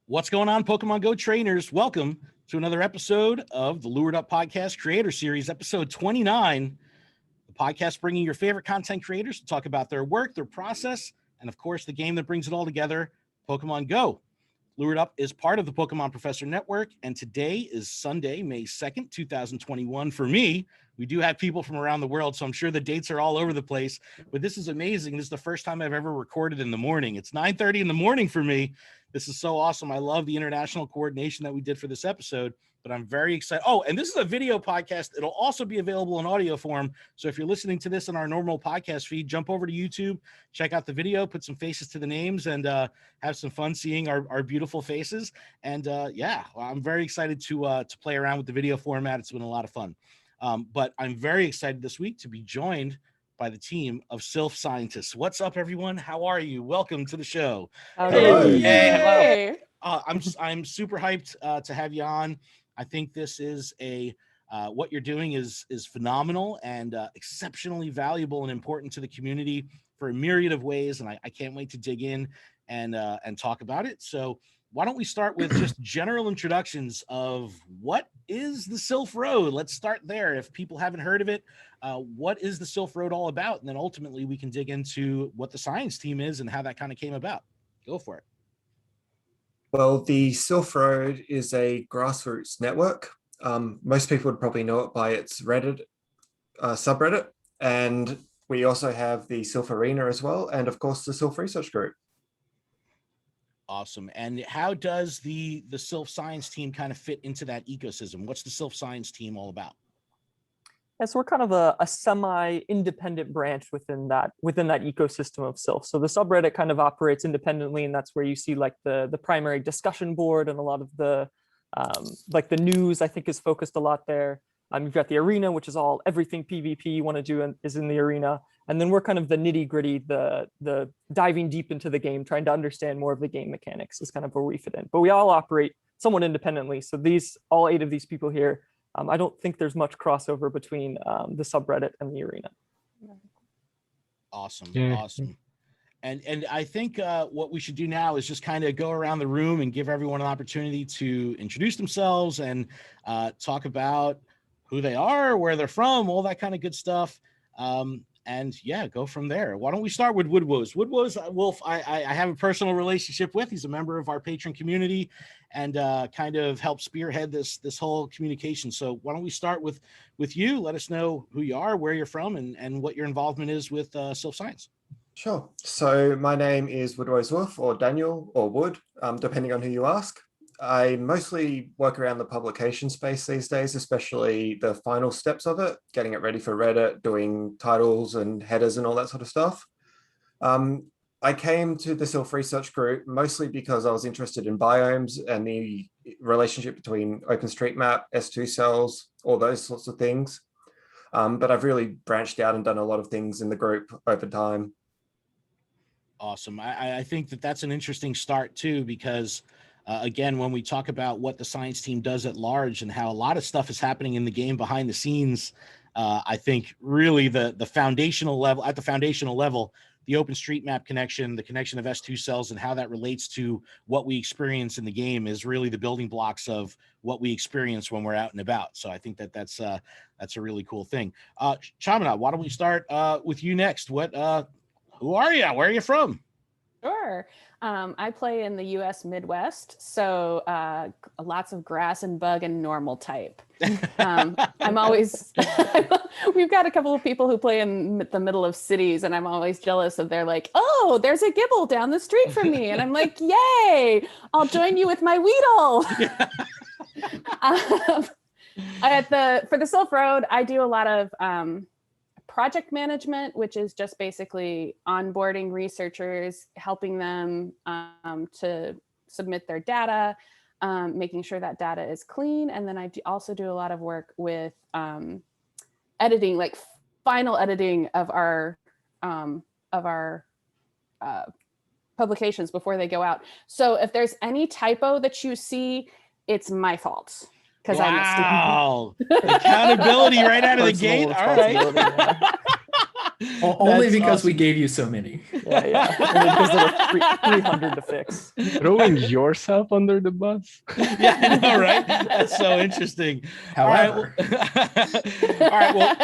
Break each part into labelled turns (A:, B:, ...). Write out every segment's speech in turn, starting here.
A: What's going on, Pokemon Go trainers? Welcome to another episode of the Lured Up Podcast Creator Series, episode 29. The podcast bringing your favorite content creators to talk about their work, their process, and of course, the game that brings it all together, Pokemon Go. Lured Up is part of the Pokemon Professor Network, and today is Sunday, May 2nd, 2021. For me, we do have people from around the world, so I'm sure the dates are all over the place, but this is amazing. This is the first time I've ever recorded in the morning. It's 9:30 in the morning for me. This is so awesome. I love the international coordination that we did for this episode, but I'm very excited. Oh, and this is a video podcast. It'll also be available in audio form. So if you're listening to this on our normal podcast feed, jump over to YouTube, check out the video, put some faces to the names, and have some fun seeing our beautiful faces. And yeah, I'm very excited to play around with the video format. It's been a lot of fun. But I'm very excited this week to be joined by the team of Silph Scientists. What's up, everyone? How are you? Welcome to the show.
B: Hello.
A: Hey, hello. I'm super hyped to have you on. I think this is what you're doing is phenomenal and exceptionally valuable and important to the community for a myriad of ways, and I can't wait to dig in and talk about it. So why don't we start with just general introductions of what is the Silph Road? Let's start there. If people haven't heard of it, what is the Silph Road all about? And then ultimately we can dig into what the science team is and how that kind of came about. Go for it.
B: Well, the Silph Road is a grassroots network. Most people would probably know it by its Reddit subreddit. And we also have the Silph Arena as well. And of course, the Silph Research Group.
A: Awesome. And how does the Silph Science team kind of fit into that ecosystem? What's the Silph Science team all about?
C: Yeah, so we're kind of a semi-independent branch within that ecosystem of Silph. So the subreddit kind of operates independently, and that's where you see like the primary discussion board, and a lot of the like the news I think is focused a lot there. You've got the arena, which is everything PvP you want to do is in the arena. And then we're kind of the nitty gritty, the diving deep into the game, trying to understand more of the game mechanics is kind of where we fit in. But we all operate somewhat independently. So all 8 of these people here, I don't think there's much crossover between the subreddit and the arena.
A: Awesome. Yeah. Awesome. And I think what we should do now is just kind of go around the room and give everyone an opportunity to introduce themselves and talk about who they are, where they're from, all that kind of good stuff. And yeah, go from there. Why don't we start with Woodwose? Woodwose, Wolf, I have a personal relationship with. He's a member of our patron community and kind of helped spearhead this whole communication. So why don't we start with you? Let us know who you are, where you're from, and what your involvement is with Silph Science.
B: Sure. So my name is Woodwose Wolf, or Daniel, or Wood, depending on who you ask. I mostly work around the publication space these days, especially the final steps of it, getting it ready for Reddit, doing titles and headers and all that sort of stuff. I came to the Silph Research Group mostly because I was interested in biomes and the relationship between OpenStreetMap, S2 cells, all those sorts of things. But I've really branched out and done a lot of things in the group over time.
A: Awesome. I think that's an interesting start too, because again, when we talk about what the science team does at large and how a lot of stuff is happening in the game behind the scenes, I think really the foundational level, at the foundational level, the OpenStreetMap connection, the connection of S2 cells and how that relates to what we experience in the game is really the building blocks of what we experience when we're out and about. So I think that's a really cool thing. Chamina, why don't we start with you next? Who are you? Where are you from?
D: Sure. I play in the U.S. Midwest, so lots of grass and bug and normal type. I'm always, we've got a couple of people who play in the middle of cities, and I'm always jealous of their like, oh, there's a Gibble down the street from me. And I'm like, yay, I'll join you with my Weedle. For the Silph Road, I do a lot of project management, which is just basically onboarding researchers, helping them to submit their data, making sure that data is clean. And then I also do a lot of work with editing, like final editing of our publications before they go out. So if there's any typo that you see, it's my fault.
A: Wow. Accountability right out of the gate. All right.
E: Only
A: That's
E: because we
A: awesome.
E: gave you so many.
C: Yeah. Only because there were 300 to fix.
F: Throwing yourself under the bus.
A: Yeah, I know, right? That's so interesting.
E: However,
A: all right. Well,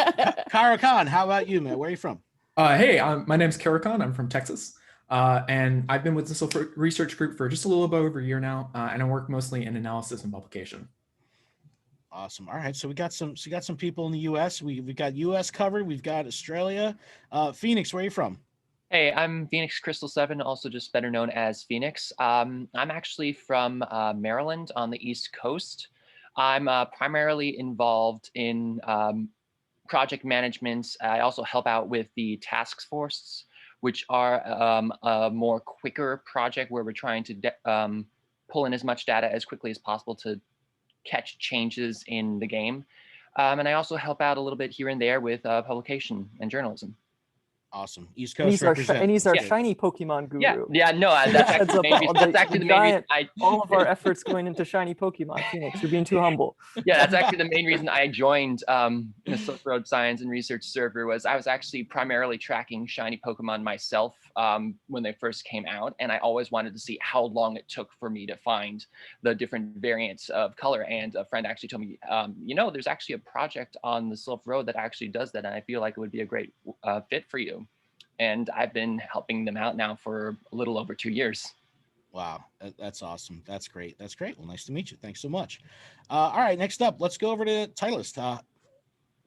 A: Kara Khan, how about you, man? Where are you from?
E: hey, my name's Karakan. I'm from Texas. And I've been with the Silph Research Group for just a little bit over a year now, and I work mostly in analysis and publication.
A: Awesome. All right. So we got some people in the US. We've got US covered. We've got Australia. Phoenix, where are you from?
G: Hey, I'm Phoenix Crystal 7, also just better known as Phoenix. I'm actually from Maryland on the East Coast. I'm primarily involved in project management. I also help out with the task force, which are a more quicker project where we're trying to pull in as much data as quickly as possible to catch changes in the game. And I also help out a little bit here and there with publication and journalism.
A: Awesome. East
C: And
A: Coast
C: he's our,
A: represent.
C: and he's our
G: Yeah.
C: shiny Pokemon guru.
G: Yeah, no, that's actually the main reason. That's actually the main reason
C: all of our efforts going into shiny Pokemon. Phoenix, you're being too humble.
G: Yeah, that's actually the main reason I joined the Silph Road Science and Research server. Was I was actually primarily tracking shiny Pokemon myself when they first came out, and I always wanted to see how long it took for me to find the different variants of color. And a friend actually told me, there's actually a project on the Silph Road that actually does that, and I feel like it would be a great fit for you. And I've been helping them out now for a little over 2 years.
A: Wow, that's awesome. That's great. That's great. Well, nice to meet you. Thanks so much. All right, next up, let's go over to Titleist. Are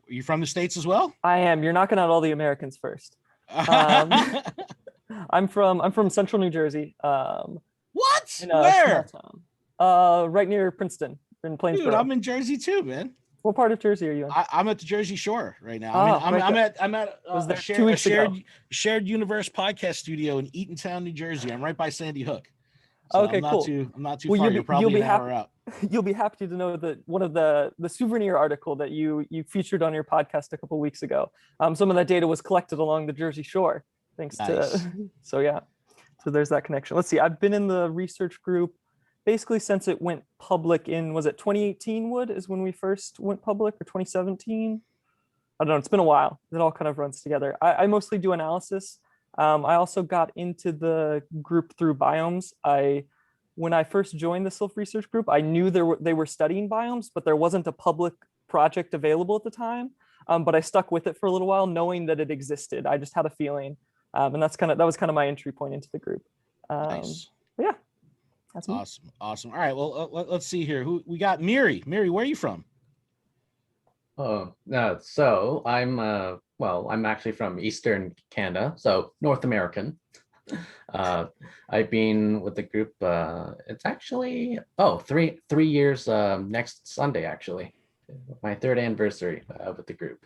A: you from the States as well?
C: I am. You're knocking out all the Americans first. I'm from Central New Jersey.
A: What?
C: In a
A: Where?
C: small town. Right near Princeton, in Plainsboro.
A: Dude, I'm in Jersey too, man.
C: What part of Jersey are you in?
A: I'm at the Jersey Shore right now.
C: Oh,
A: I'm at
C: was there
A: a
C: 2 weeks ago.
A: shared universe podcast studio in Eatontown, New Jersey. I'm right by Sandy Hook. So
C: Okay, cool.
A: I'm not too
C: Well,
A: far.
C: you'll
A: You're
C: be-
A: probably
C: you'll be
A: an hour out.
C: You'll be happy to know that one of the souvenir article that you featured on your podcast a couple weeks ago, some of that data was collected along the Jersey Shore, thanks
A: Nice.
C: to. So yeah, so there's that connection. Let's see. I've been in the research group basically since it went public in, was it 2018? Wood is when we first went public, or 2017? I don't know. It's been a while. It all kind of runs together. I mostly do analysis. I also got into the group through biomes. When I first joined the Silph Research Group, I knew they were studying biomes, but there wasn't a public project available at the time. But I stuck with it for a little while, knowing that it existed. I just had a feeling, and that was kind of my entry point into the group.
A: Nice.
C: Yeah, that's me.
A: Awesome. All right. Well, let's see here. Who we got? Miri, where are you from?
H: So I'm actually from Eastern Canada, so North American. I've been with the group. It's actually 3 years. Next Sunday, actually, my 3rd anniversary with the group.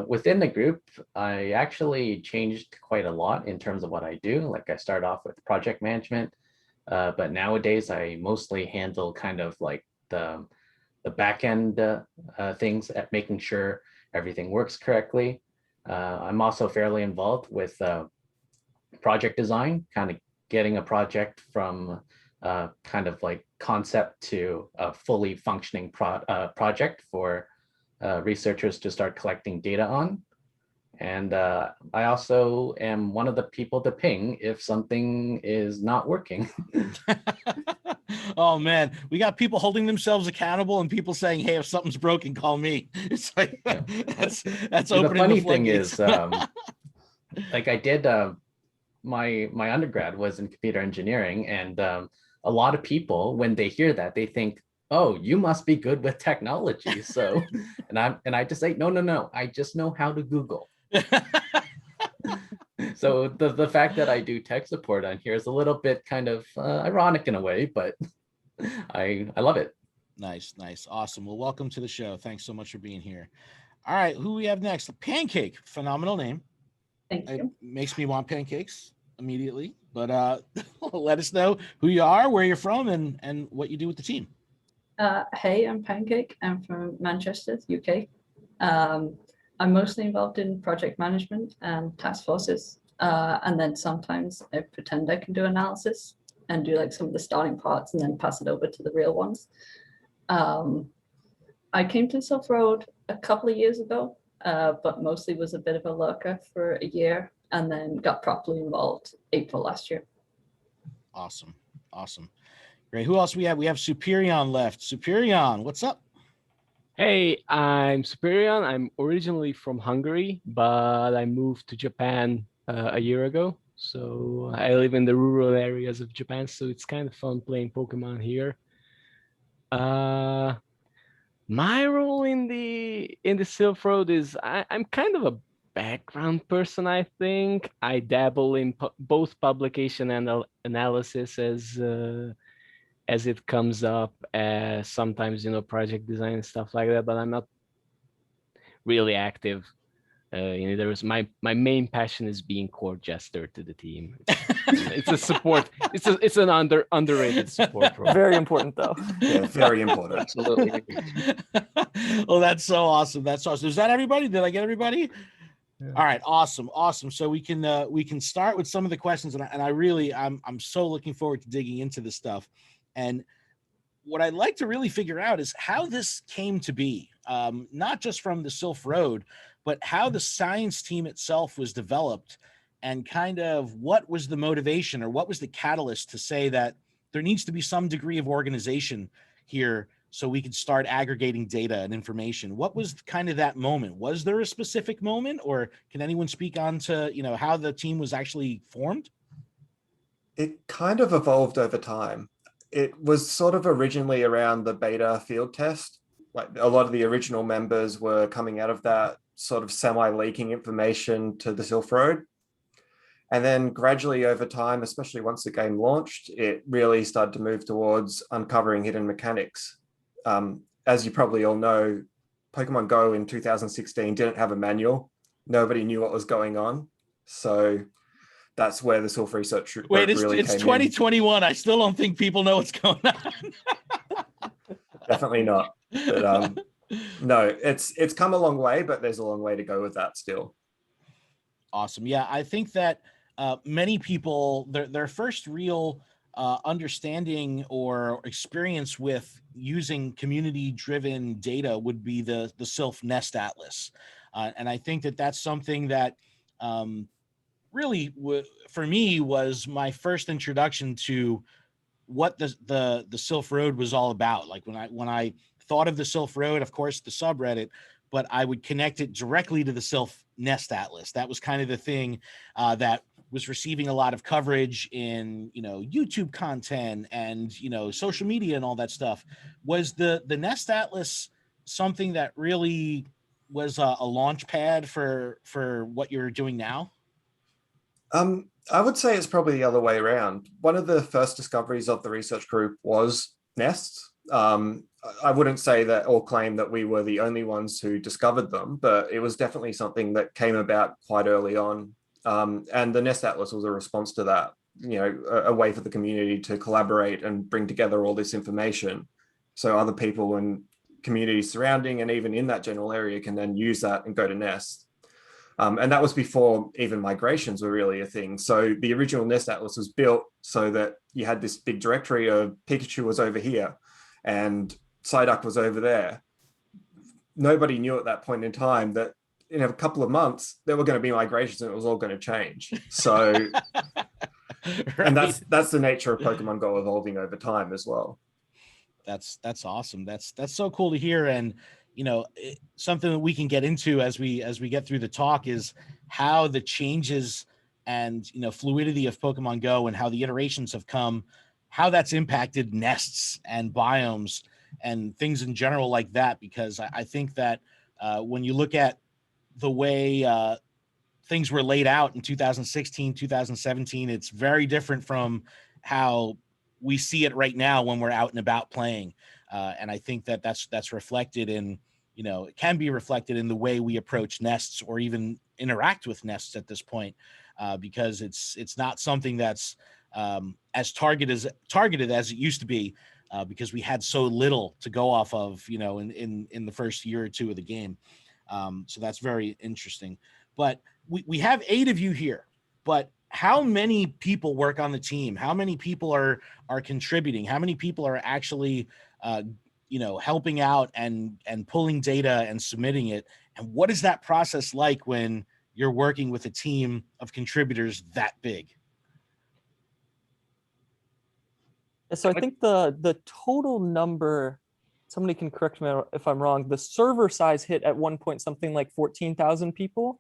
H: Within the group, I actually changed quite a lot in terms of what I do. Like I started off with project management, but nowadays I mostly handle kind of like the back end things at making sure everything works correctly. I'm also fairly involved with project design, kind of getting a project from kind of like concept to a fully functioning project for researchers to start collecting data on. And I also am one of the people to ping if something is not working.
A: Oh man, we got people holding themselves accountable and people saying, "Hey, if something's broken, call me." It's like that's opening
H: The funny
A: the
H: thing
A: floodgates.
H: is, like I did, my undergrad was in computer engineering, and a lot of people, when they hear that, they think, "Oh, you must be good with technology." So, and I just say, no, I just know how to Google. So the fact that I do tech support on here is a little bit kind of ironic in a way, but I love it.
A: Nice. Awesome. Well, welcome to the show. Thanks so much for being here. All right, who we have next? Pancake, phenomenal name.
I: Thank you.
A: It makes me want pancakes immediately, but let us know who you are, where you're from, and what you do with the team.
I: Hey, I'm Pancake. I'm from Manchester, UK. I'm mostly involved in project management and task forces. And then sometimes I pretend I can do analysis and do like some of the starting parts and then pass it over to the real ones. I came to Silph Road a couple of years ago but mostly was a bit of a lurker for a year and then got properly involved April last year.
A: Awesome. Great. Who else we have? We have Superion left. Superion, what's up?
F: Hey, I'm Superion. I'm originally from Hungary, but I moved to Japan a year ago. So I live in the rural areas of Japan, so it's kind of fun playing Pokemon here. My role in the Silph Road is I'm kind of a background person, I think. I dabble in both publication and analysis as it comes up, sometimes, project design and stuff like that, but I'm not really active. My main passion is being court jester to the team. It's a support. It's an underrated support role.
C: Very important though.
B: Yeah, very important.
G: Absolutely.
A: Well, that's so awesome. That's awesome. Is that everybody? Did I get everybody?
B: Yeah.
A: All right, awesome. So we can start with some of the questions, and I'm so looking forward to digging into this stuff. And what I'd like to really figure out is how this came to be, not just from the Silph Road, but how the science team itself was developed, and kind of what was the motivation or what was the catalyst to say that there needs to be some degree of organization here so we could start aggregating data and information. What was kind of that moment? Was there a specific moment, or can anyone speak on to, how the team was actually formed?
B: It kind of evolved over time. It was sort of originally around the beta field test. Like a lot of the original members were coming out of that sort of semi-leaking information to the Silph Road. And then gradually over time, especially once the game launched, it really started to move towards uncovering hidden mechanics. As you probably all know, Pokemon Go in 2016 didn't have a manual. Nobody knew what was going on. So that's where the Silph Research Group really
A: it's
B: came
A: 2021. I still don't think people know what's going on.
B: Definitely not. But no, it's come a long way, but there's a long way to go with that still.
A: Awesome. Yeah, I think that many people, their first real understanding or experience with using community-driven data would be the Silph Nest Atlas. And I think that that's something that really, for me, was my first introduction to what the Silph Road was all about. Like when I thought of the Silph Road, of course, the subreddit, but I would connect it directly to the Silph Nest Atlas. That was kind of the thing that was receiving a lot of coverage in, YouTube content and, social media and all that stuff. Was the Nest Atlas something that really was a launch pad for what you're doing now?
B: I would say it's probably the other way around. One of the first discoveries of the research group was nests. I wouldn't say that or claim that we were the only ones who discovered them, but it was definitely something that came about quite early on. And the Nest Atlas was a response to that, a way for the community to collaborate and bring together all this information. So other people and communities surrounding and even in that general area can then use that and go to Nest. And that was before even migrations were really a thing. So the original Nest Atlas was built so that you had this big directory of Pikachu was over here and Psyduck was over there. Nobody knew at that point in time that in a couple of months there were going to be migrations and it was all going to change. So, right. And that's the nature of Pokemon Go evolving over time as well.
A: That's awesome. That's so cool to hear. And something that we can get into as we get through the talk is how the changes and fluidity of Pokemon Go and how the iterations have come, how that's impacted nests and biomes and things in general like that. Because I think that when you look at the way things were laid out in 2016, 2017, it's very different from how we see it right now when we're out and about playing. And I think that that's reflected in, it can be reflected in the way we approach nests or even interact with nests at this point, because it's not something that's as targeted as it used to be, because we had so little to go off of, in the first year or two of the game. So that's very interesting. But we have 8 of you here, but how many people work on the team? How many people are contributing? How many people are actually helping out and pulling data and submitting it? And what is that process like when you're working with a team of contributors that big?
C: So I think the total number, somebody can correct me if I'm wrong, the server size hit at one point something like 14,000 people.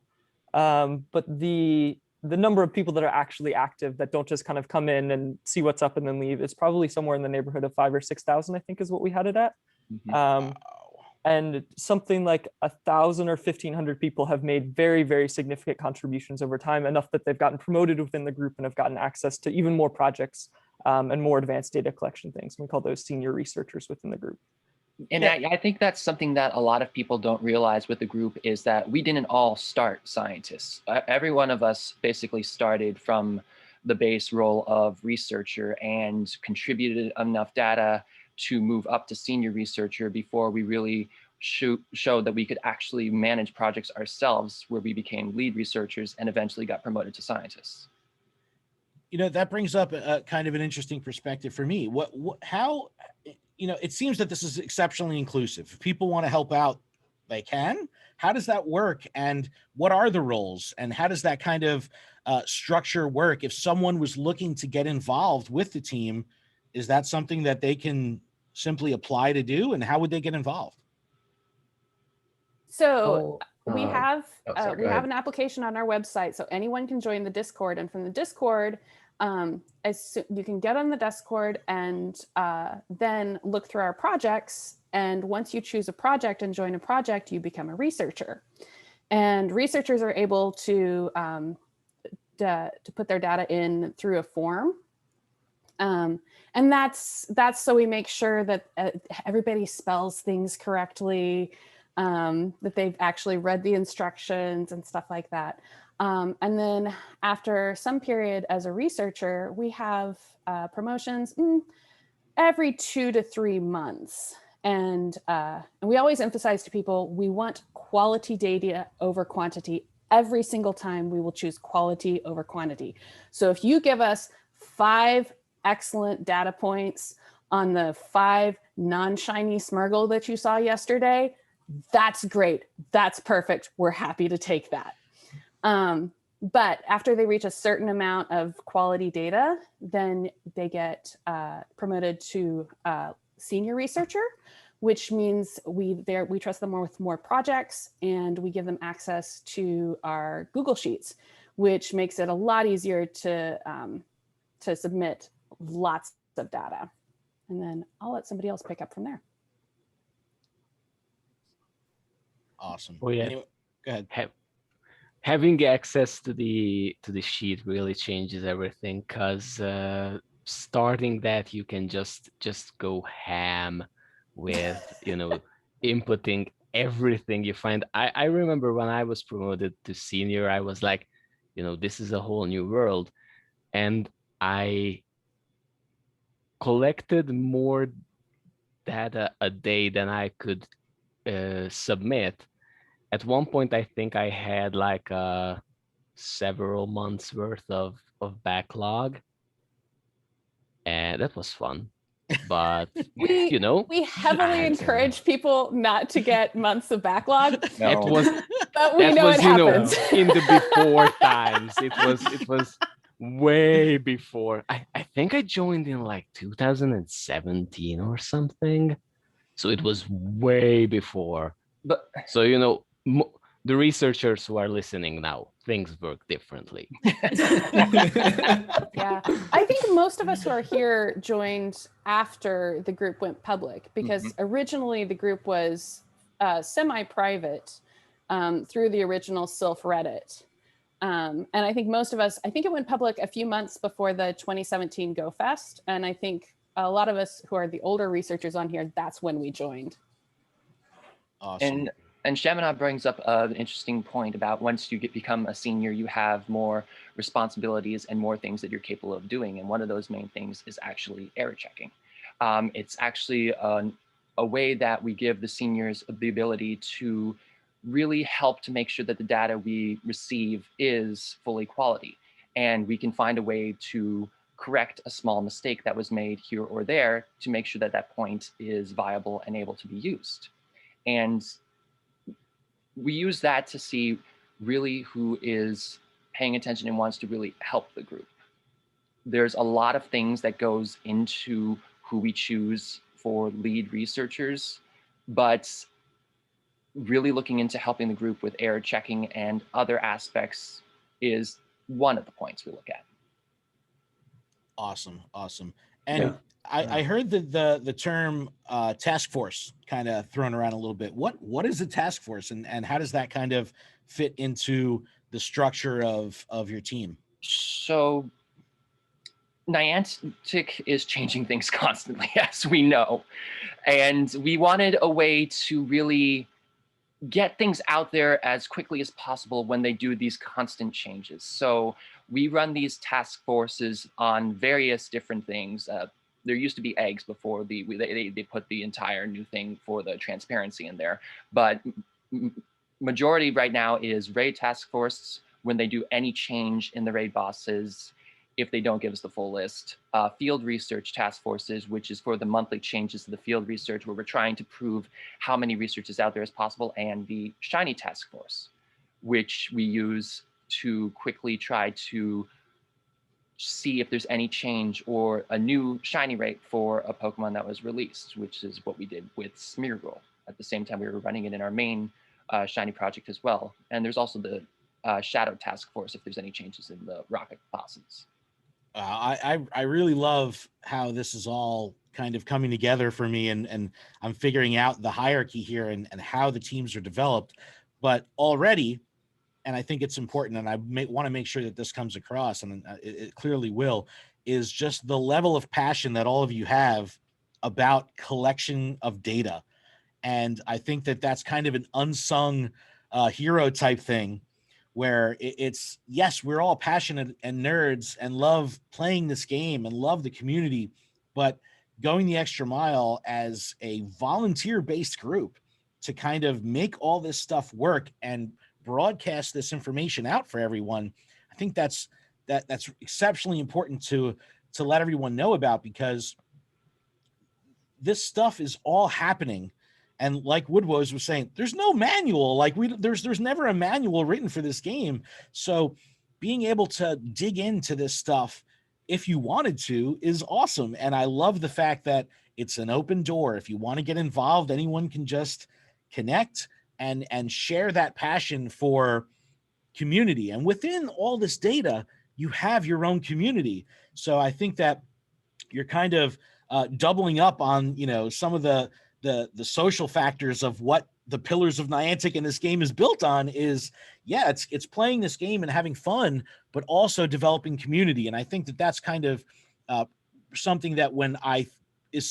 C: But the number of people that are actually active that don't just kind of come in and see what's up and then leave is probably somewhere in the neighborhood of 5,000 or 6,000, I think is what we had it at. And something like 1,000 or 1,500 people have made very, very significant contributions over time, enough that they've gotten promoted within the group and have gotten access to even more projects and more advanced data collection things. We call those senior researchers within the group.
G: And I think that's something that a lot of people don't realize with the group is that we didn't all start scientists. Every one of us basically started from the base role of researcher and contributed enough data to move up to senior researcher before we really showed that we could actually manage projects ourselves, where we became lead researchers and eventually got promoted to scientists.
A: You know, that brings up a kind of an interesting perspective for me. How, you know, it seems that this is exceptionally inclusive. If people want to help out, they can. How does that work? And what are the roles? And how does that kind of structure work? If someone was looking to get involved with the team, is that something that they can simply apply to do? And how would they get involved?
D: So we have
H: an
D: an application on our website, so anyone can join the Discord. And from the Discord, you can get on the Discord and then look through our projects. And once you choose a project and join a project, you become a researcher. And researchers are able to put their data in through a form. And that's so we make sure that everybody spells things correctly, that they've actually read the instructions and stuff like that. And then after some period as a researcher, we have promotions every 2 to 3 months. And we always emphasize to people, we want quality data over quantity. Every single time we will choose quality over quantity. So if you give us 5 excellent data points on the 5 non-shiny Smurgle that you saw yesterday, that's great. That's perfect. We're happy to take that. But after they reach a certain amount of quality data, then they get promoted to senior researcher, which means we trust them more with more projects, and we give them access to our Google Sheets, which makes it a lot easier to submit lots of data. And then I'll let somebody else pick up from there.
A: Awesome.
F: Oh yeah.
A: Anyway, go ahead.
F: Having access to the sheet really changes everything, because starting that, you can just go ham with, you know, inputting everything you find. I remember when I was promoted to senior, I was like, you know, this is a whole new world. And I collected more data a day than I could submit. At one point, I think I had like several months worth of backlog, and that was fun. But you know,
D: we heavily encourage people not to get months of backlog.
F: It was,
D: but we know it happens.
F: In the before times, it was way before. I think I joined in like 2017 or something, so it was way before.
G: But
F: so, you know, the researchers who are listening now, things work differently.
D: Yeah, I think most of us who are here joined after the group went public, because originally the group was semi-private through the original Silph Reddit. And I think most of us, I think it went public a few months before the 2017 Go Fest. And I think a lot of us who are the older researchers on here, that's when we joined.
A: Awesome.
G: And Shamana brings up an interesting point about once you become a senior, you have more responsibilities and more things that you're capable of doing. And one of those main things is actually error checking. It's actually a way that we give the seniors the ability to really help to make sure that the data we receive is fully quality. And we can find a way to correct a small mistake that was made here or there to make sure that that point is viable and able to be used. And we use that to see really who is paying attention and wants to really help the group. There's a lot of things that goes into who we choose for lead researchers, but really looking into helping the group with error checking and other aspects is one of the points we look at.
A: Awesome. And I heard the term task force kind of thrown around a little bit. What is a task force, and how does that kind of fit into the structure of your team?
G: So Niantic is changing things constantly, as we know. And we wanted a way to really get things out there as quickly as possible when they do these constant changes. So we run these task forces on various different things. There used to be eggs before they put the entire new thing for the transparency in there. But majority right now is raid task force when they do any change in the raid bosses, if they don't give us the full list. Field research task forces, which is for the monthly changes to the field research, where we're trying to prove how many research is out there as possible, and the shiny task force, which we use to quickly try to see if there's any change or a new shiny rate for a Pokemon that was released, which is what we did with Smeargle. At the same time, we were running it in our main shiny project as well. And there's also the Shadow Task Force if there's any changes in the Rocket bosses.
A: I really love how this is all kind of coming together for me, and I'm figuring out the hierarchy here and how the teams are developed. But already, and I think it's important, and I want to make sure that this comes across, and it clearly will, is just the level of passion that all of you have about collection of data. And I think that that's kind of an unsung hero type thing, where it's, yes, we're all passionate and nerds and love playing this game and love the community, but going the extra mile as a volunteer-based group to kind of make all this stuff work and broadcast this information out for everyone, I think that's exceptionally important to let everyone know about, because this stuff is all happening. And like Woodwose was saying, there's no manual. Like there's never a manual written for this game. So being able to dig into this stuff, if you wanted to, is awesome. And I love the fact that it's an open door. If you want to get involved, anyone can just connect and share that passion for community. And within all this data, you have your own community. So I think that you're kind of doubling up on, some of the social factors of what the pillars of Niantic in this game is built on is, it's playing this game and having fun, but also developing community. And I think that that's kind of something that is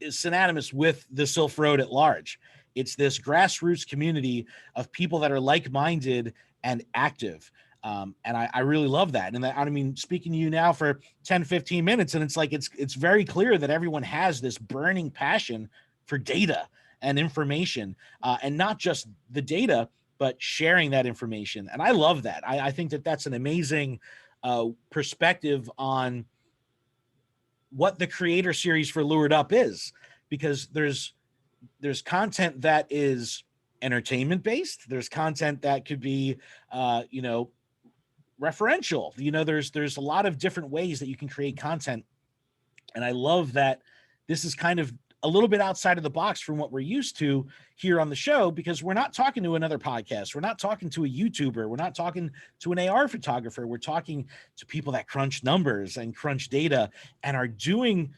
A: synonymous with the Silph Road at large. It's this grassroots community of people that are like-minded and active. And I really love that. And I mean, speaking to you now for 10, 15 minutes, and it's like, it's very clear that everyone has this burning passion for data and information, and not just the data, but sharing that information. And I love that. I think that that's an amazing perspective on what the creator series for Lured Up is, because there's content that is entertainment based. There's content that could be, referential. There's a lot of different ways that you can create content. And I love that this is kind of a little bit outside of the box from what we're used to here on the show, because we're not talking to another podcast. We're not talking to a YouTuber. We're not talking to an AR photographer. We're talking to people that crunch numbers and crunch data and are doing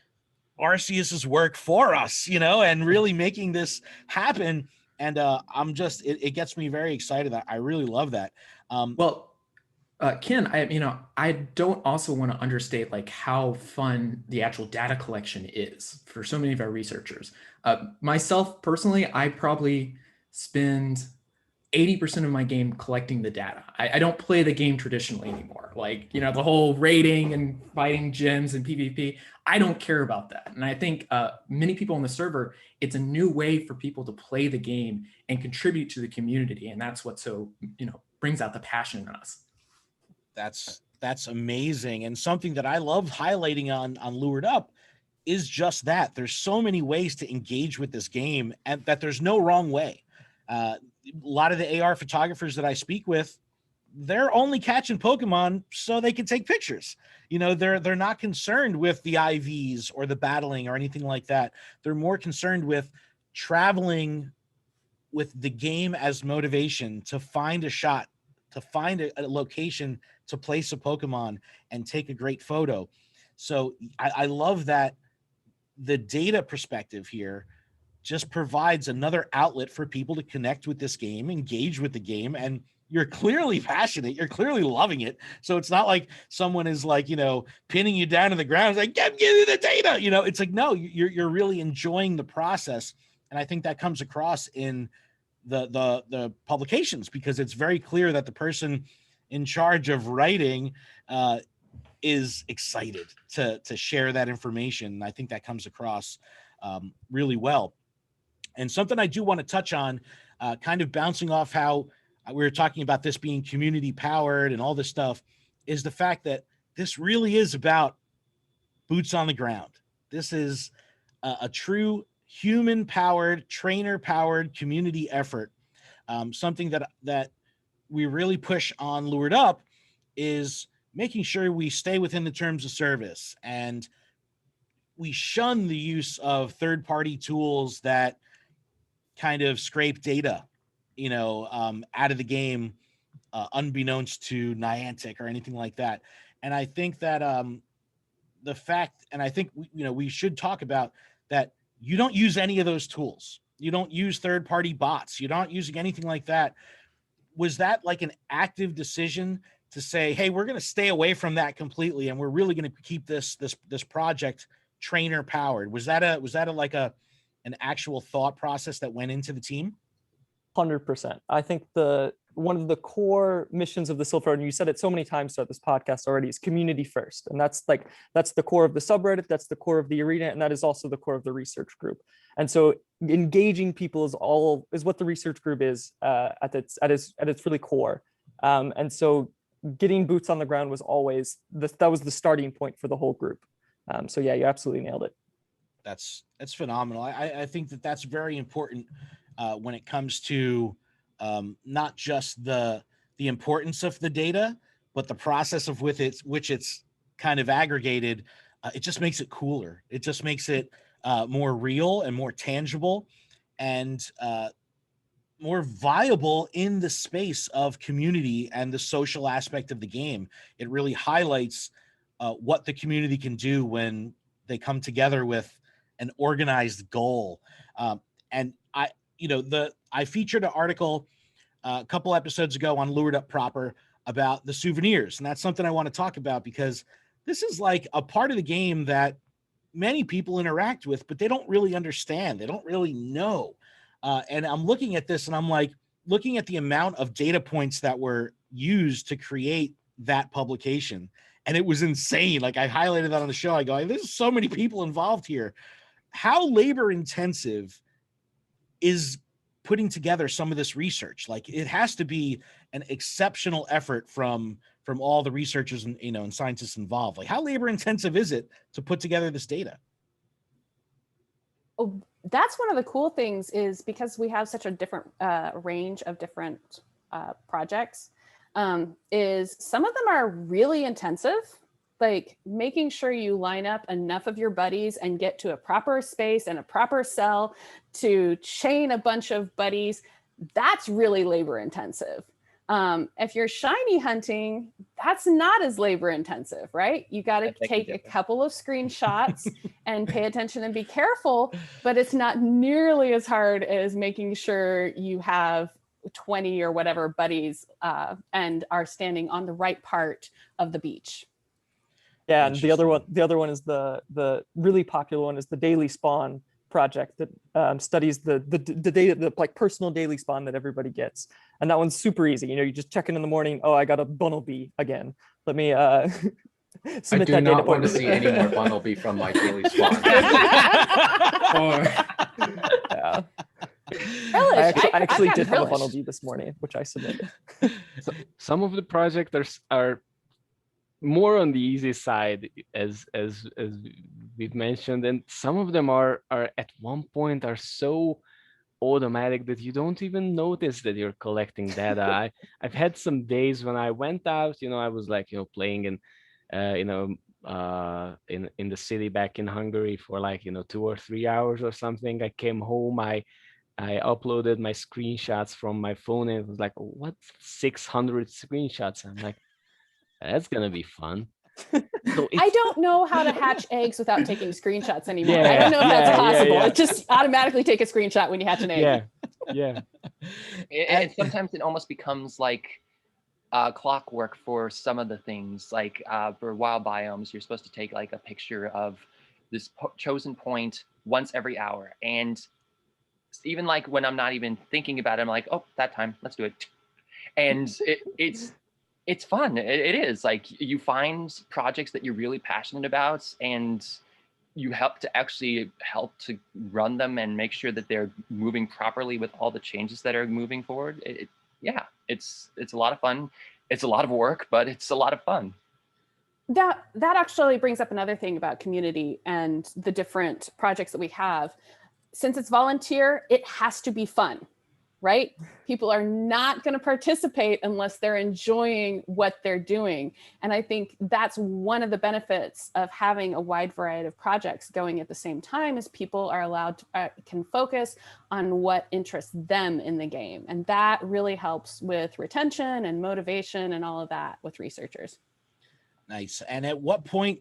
A: Arceus's work for us, and really making this happen. And it gets me very excited. I really love that.
E: Ken, I don't also want to understate like how fun the actual data collection is for so many of our researchers. Myself personally, I probably spend 80% of my game collecting the data. I don't play the game traditionally anymore. Like, the whole raiding and fighting gyms and PvP, I don't care about that. And I think many people on the server, it's a new way for people to play the game and contribute to the community. And that's what brings out the passion in us.
A: That's amazing. And something that I love highlighting on Lured Up is just that. There's so many ways to engage with this game, and that there's no wrong way. lot of the AR photographers that I speak with, they're only catching Pokemon so they can take pictures. You know, they're not concerned with the IVs or the battling or anything like that. They're more concerned with traveling with the game as motivation to find a shot, to find a location to place a Pokemon and take a great photo. So I love that the data perspective here just provides another outlet for people to connect with this game, engage with the game, and you're clearly passionate. You're clearly loving it. So it's not like someone is like, you know, pinning you down to the ground. It's like, give me the data. You know, it's like, no, you're really enjoying the process. And I think that comes across in the publications, because it's very clear that the person in charge of writing is excited to share that information. And I think that comes across really well. And something I do want to touch on, kind of bouncing off how we were talking about this being community powered and all this stuff, is the fact that this really is about boots on the ground. This is a true human powered, trainer powered community effort. Something that we really push on Lured Up is making sure we stay within the terms of service, and we shun the use of third-party tools that kind of scrape data, you know, out of the game, unbeknownst to Niantic or anything like that. And I think that the fact, and I think, you know, we should talk about that. You don't use any of those tools. You don't use third-party bots. You're not using anything like that. Was that like an active decision to say, hey, we're going to stay away from that completely, and we're really going to keep this project trainer powered? Was that an actual thought process that went into the team?
C: 100%. I think one of the core missions of the Silph Road, and you said it so many times throughout this podcast already, is community first. And that's the core of the subreddit, that's the core of the arena, and that is also the core of the research group. And so engaging people is what the research group is at its really core. And so getting boots on the ground was always that was the starting point for the whole group. So yeah, you absolutely nailed it.
A: That's phenomenal. I think that's very important when it comes to not just the importance of the data, but the process of which it's kind of aggregated. It just makes it cooler. It just makes it more real and more tangible, and more viable in the space of community and the social aspect of the game. It really highlights what the community can do when they come together with an organized goal. And I featured an article a couple episodes ago on Lured Up proper about the souvenirs. And that's something I want to talk about, because this is like a part of the game that many people interact with, but they don't really understand. They don't really know. And I'm looking at this and I'm like, looking at the amount of data points that were used to create that publication. And it was insane. Like, I highlighted that on the show. I go, there's so many people involved here. How labor intensive is putting together some of this research? Like, it has to be an exceptional effort from all the researchers and, and scientists involved. Like, how labor intensive is it to put together this data?
D: Oh, that's one of the cool things, is because we have such a different range of different projects, is some of them are really intensive, like making sure you line up enough of your buddies and get to a proper space and a proper cell to chain a bunch of buddies. That's really labor intensive. If you're shiny hunting, that's not as labor intensive, right? You got to take a couple of screenshots and pay attention and be careful, but it's not nearly as hard as making sure you have 20 or whatever buddies and are standing on the right part of the beach.
C: Yeah, and the other one is the really popular one is the Daily Spawn project that studies the data, the like personal daily spawn that everybody gets, and that one's super easy. You just check in the morning. Oh, I got a Bunnelby again. Let me submit
H: I do not want to see any more Bunnelby from my daily spawn.
C: Yeah. I actually did have a Bunnelby this morning, which I submitted.
F: Some of the projects are more on the easy side, as we've mentioned, and some of them are at one point are so automatic that you don't even notice that you're collecting data. I've had some days when I went out, I was like, playing in, in the city back in Hungary for like, 2 or 3 hours or something. I came home, I uploaded my screenshots from my phone, and it was like, what, 600 screenshots? I'm like, that's gonna be fun. So
D: I don't know how to hatch eggs without taking screenshots anymore.
F: Yeah,
D: I don't know if that's
F: yeah,
D: possible.
F: yeah.
D: It just automatically take a screenshot when you hatch an egg.
F: Yeah.
G: Sometimes it almost becomes like clockwork for some of the things. Like for wild biomes, you're supposed to take like a picture of this chosen point once every hour. And even like when I'm not even thinking about it, I'm like, oh, that time, let's do it. And it's fun. It is like you find projects that you're really passionate about, and you help to run them and make sure that they're moving properly with all the changes that are moving forward. It's a lot of fun. It's a lot of work, but it's a lot of fun.
D: That actually brings up another thing about community and the different projects that we have. Since it's volunteer, it has to be fun, right? People are not going to participate unless they're enjoying what they're doing. And I think that's one of the benefits of having a wide variety of projects going at the same time, is people are allowed to can focus on what interests them in the game. And that really helps with retention and motivation and all of that with researchers.
A: Nice. And at what point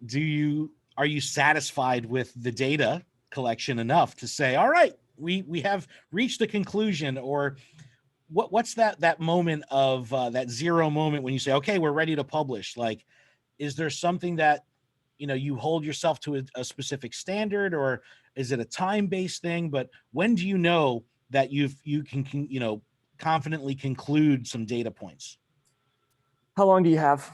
A: are you satisfied with the data collection enough to say, all right, we have reached a conclusion? Or what's that moment of that zero moment when you say, okay, we're ready to publish? Like, is there something that you hold yourself to a specific standard, or is it a time-based thing? But when do you know that you can confidently conclude some data points?
C: How long do you have?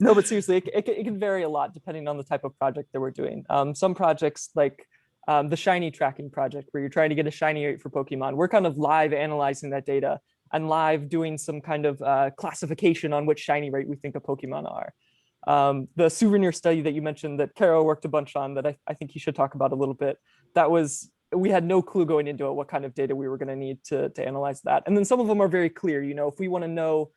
C: No, but seriously, it can vary a lot depending on the type of project that we're doing. Some projects like the shiny tracking project, where you're trying to get a shiny rate for Pokemon, we're kind of live analyzing that data and live doing some kind of classification on which shiny rate we think a Pokemon are. The souvenir study that you mentioned that Caro worked a bunch on, that I think you should talk about a little bit, we had no clue going into it what kind of data we were going to need to analyze that. And then some of them are very clear. If we want to know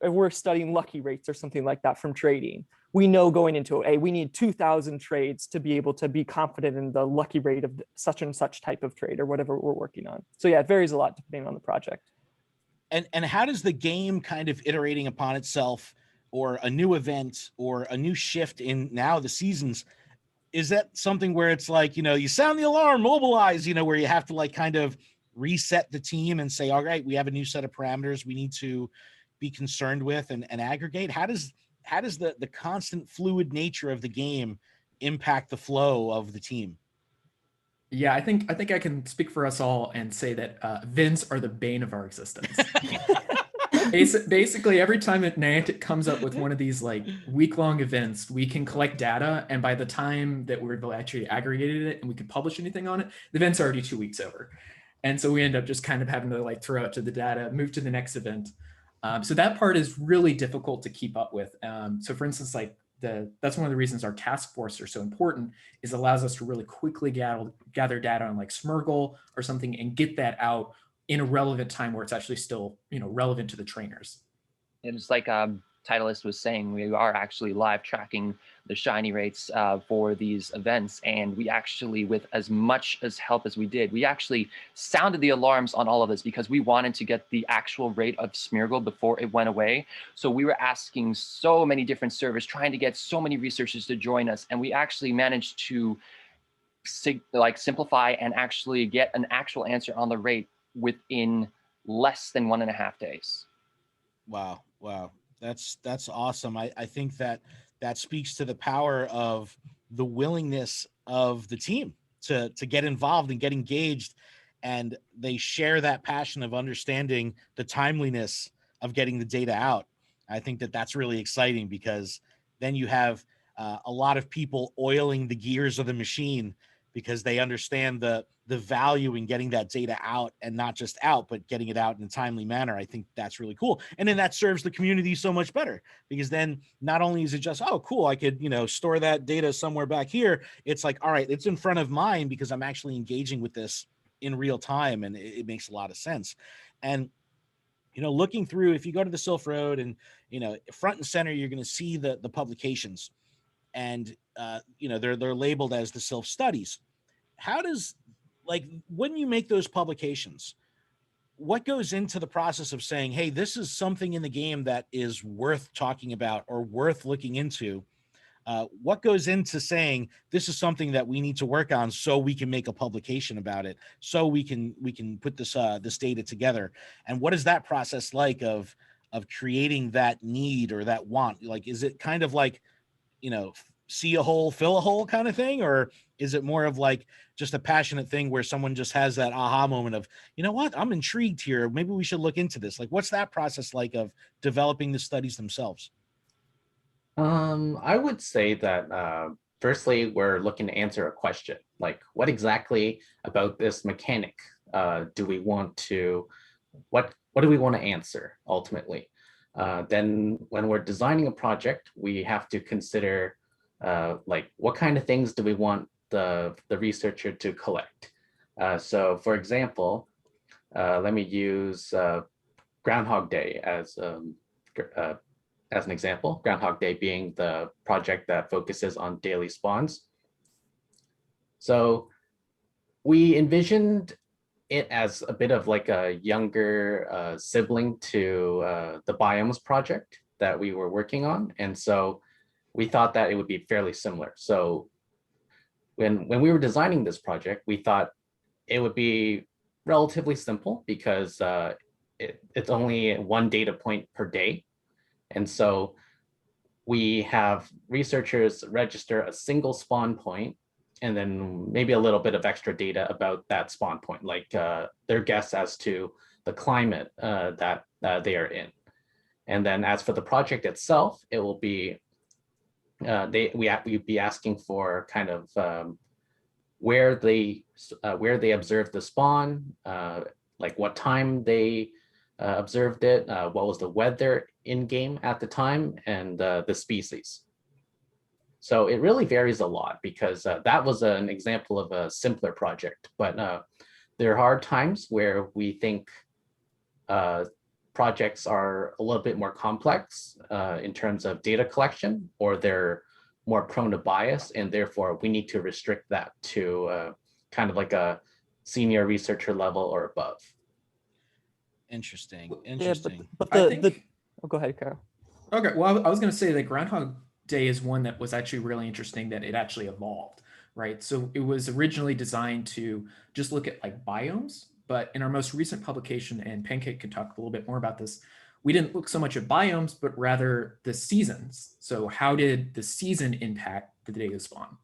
C: if we're studying lucky rates or something like that from trading, we know going into it, hey, we need 2,000 trades to be able to be confident in the lucky rate of such and such type of trade or whatever we're working on. So yeah, it varies a lot depending on the project.
A: And how does the game kind of iterating upon itself, or a new event or a new shift in now the seasons, is that something where it's like, you sound the alarm, mobilize, where you have to like kind of reset the team and say, all right, we have a new set of parameters we need to be concerned with and aggregate? How does the constant fluid nature of the game impact the flow of the team?
E: Yeah, I think I can speak for us all and say that events are the bane of our existence. Basically, every time Niantic comes up with one of these like week-long events, we can collect data, and by the time that we've actually aggregated it and we can publish anything on it, the event's already 2 weeks over. And so we end up just kind of having to like throw out to the data, move to the next event. So that part is really difficult to keep up with. So for instance, like that's one of the reasons our task force are so important, is allows us to really quickly gather data on like Smurgle or something and get that out in a relevant time where it's actually still, relevant to the trainers.
G: And it's like Titleist was saying, we are actually live tracking the shiny rates for these events. And we actually, with as much as help as we did, we actually sounded the alarms on all of this because we wanted to get the actual rate of Smeargle before it went away. So we were asking so many different servers, trying to get so many researchers to join us. And we actually managed to simplify and actually get an actual answer on the rate within less than 1.5 days.
A: Wow. That's awesome. I think that speaks to the power of the willingness of the team to get involved and get engaged, and they share that passion of understanding the timeliness of getting the data out. I think that that's really exciting, because then you have a lot of people oiling the gears of the machine because they understand the value in getting that data out, and not just out, but getting it out in a timely manner. I think that's really cool. And then that serves the community so much better, because then not only is it just, oh, cool, I could, store that data somewhere back here. It's like, all right, it's in front of mine because I'm actually engaging with this in real time. And it makes a lot of sense. And, looking through, if you go to the Silph Road and, front and center, you're going to see the publications, and, they're labeled as the Silph studies. How does, when you make those publications, what goes into the process of saying, hey, this is something in the game that is worth talking about or worth looking into? What goes into saying this is something that we need to work on so we can make a publication about it, so we can put this data together? And what is that process like of creating that need or that want? Is it kind of like, see a hole, fill a hole kind of thing? Or is it more of just a passionate thing where someone just has that aha moment of, what, I'm intrigued here, maybe we should look into this? What's that process like of developing the studies themselves?
H: I would say that firstly, we're looking to answer a question, like what exactly about this mechanic do we want to, what do we want to answer ultimately? Then when we're designing a project, we have to consider what kind of things do we want the researcher to collect? So for example, let me use Groundhog Day as an example, Groundhog Day being the project that focuses on daily spawns. So we envisioned it as a bit of a younger sibling to the Biomes project that we were working on. And so we thought that it would be fairly similar. So when we were designing this project, we thought it would be relatively simple because it's only one data point per day. And so we have researchers register a single spawn point and then maybe a little bit of extra data about that spawn point, like their guess as to the climate that they are in. And then as for the project itself, it will be, we'd be asking for kind of where they observed the spawn, like what time they observed it, what was the weather in game at the time, and the species. So it really varies a lot because that was an example of a simpler project, but there are times where we think projects are a little bit more complex in terms of data collection, or they're more prone to bias, and therefore we need to restrict that to kind of like a senior researcher level or above.
A: Interesting.
C: Yeah, but oh, go ahead, Carol.
E: Okay, well, I was going to say that Groundhog Day is one that was actually really interesting, that it actually evolved, right? So it was originally designed to just look at biomes, but in our most recent publication, and Pancake could talk a little bit more about this, we didn't look so much at biomes, but rather the seasons. So how did the season impact the data spawn?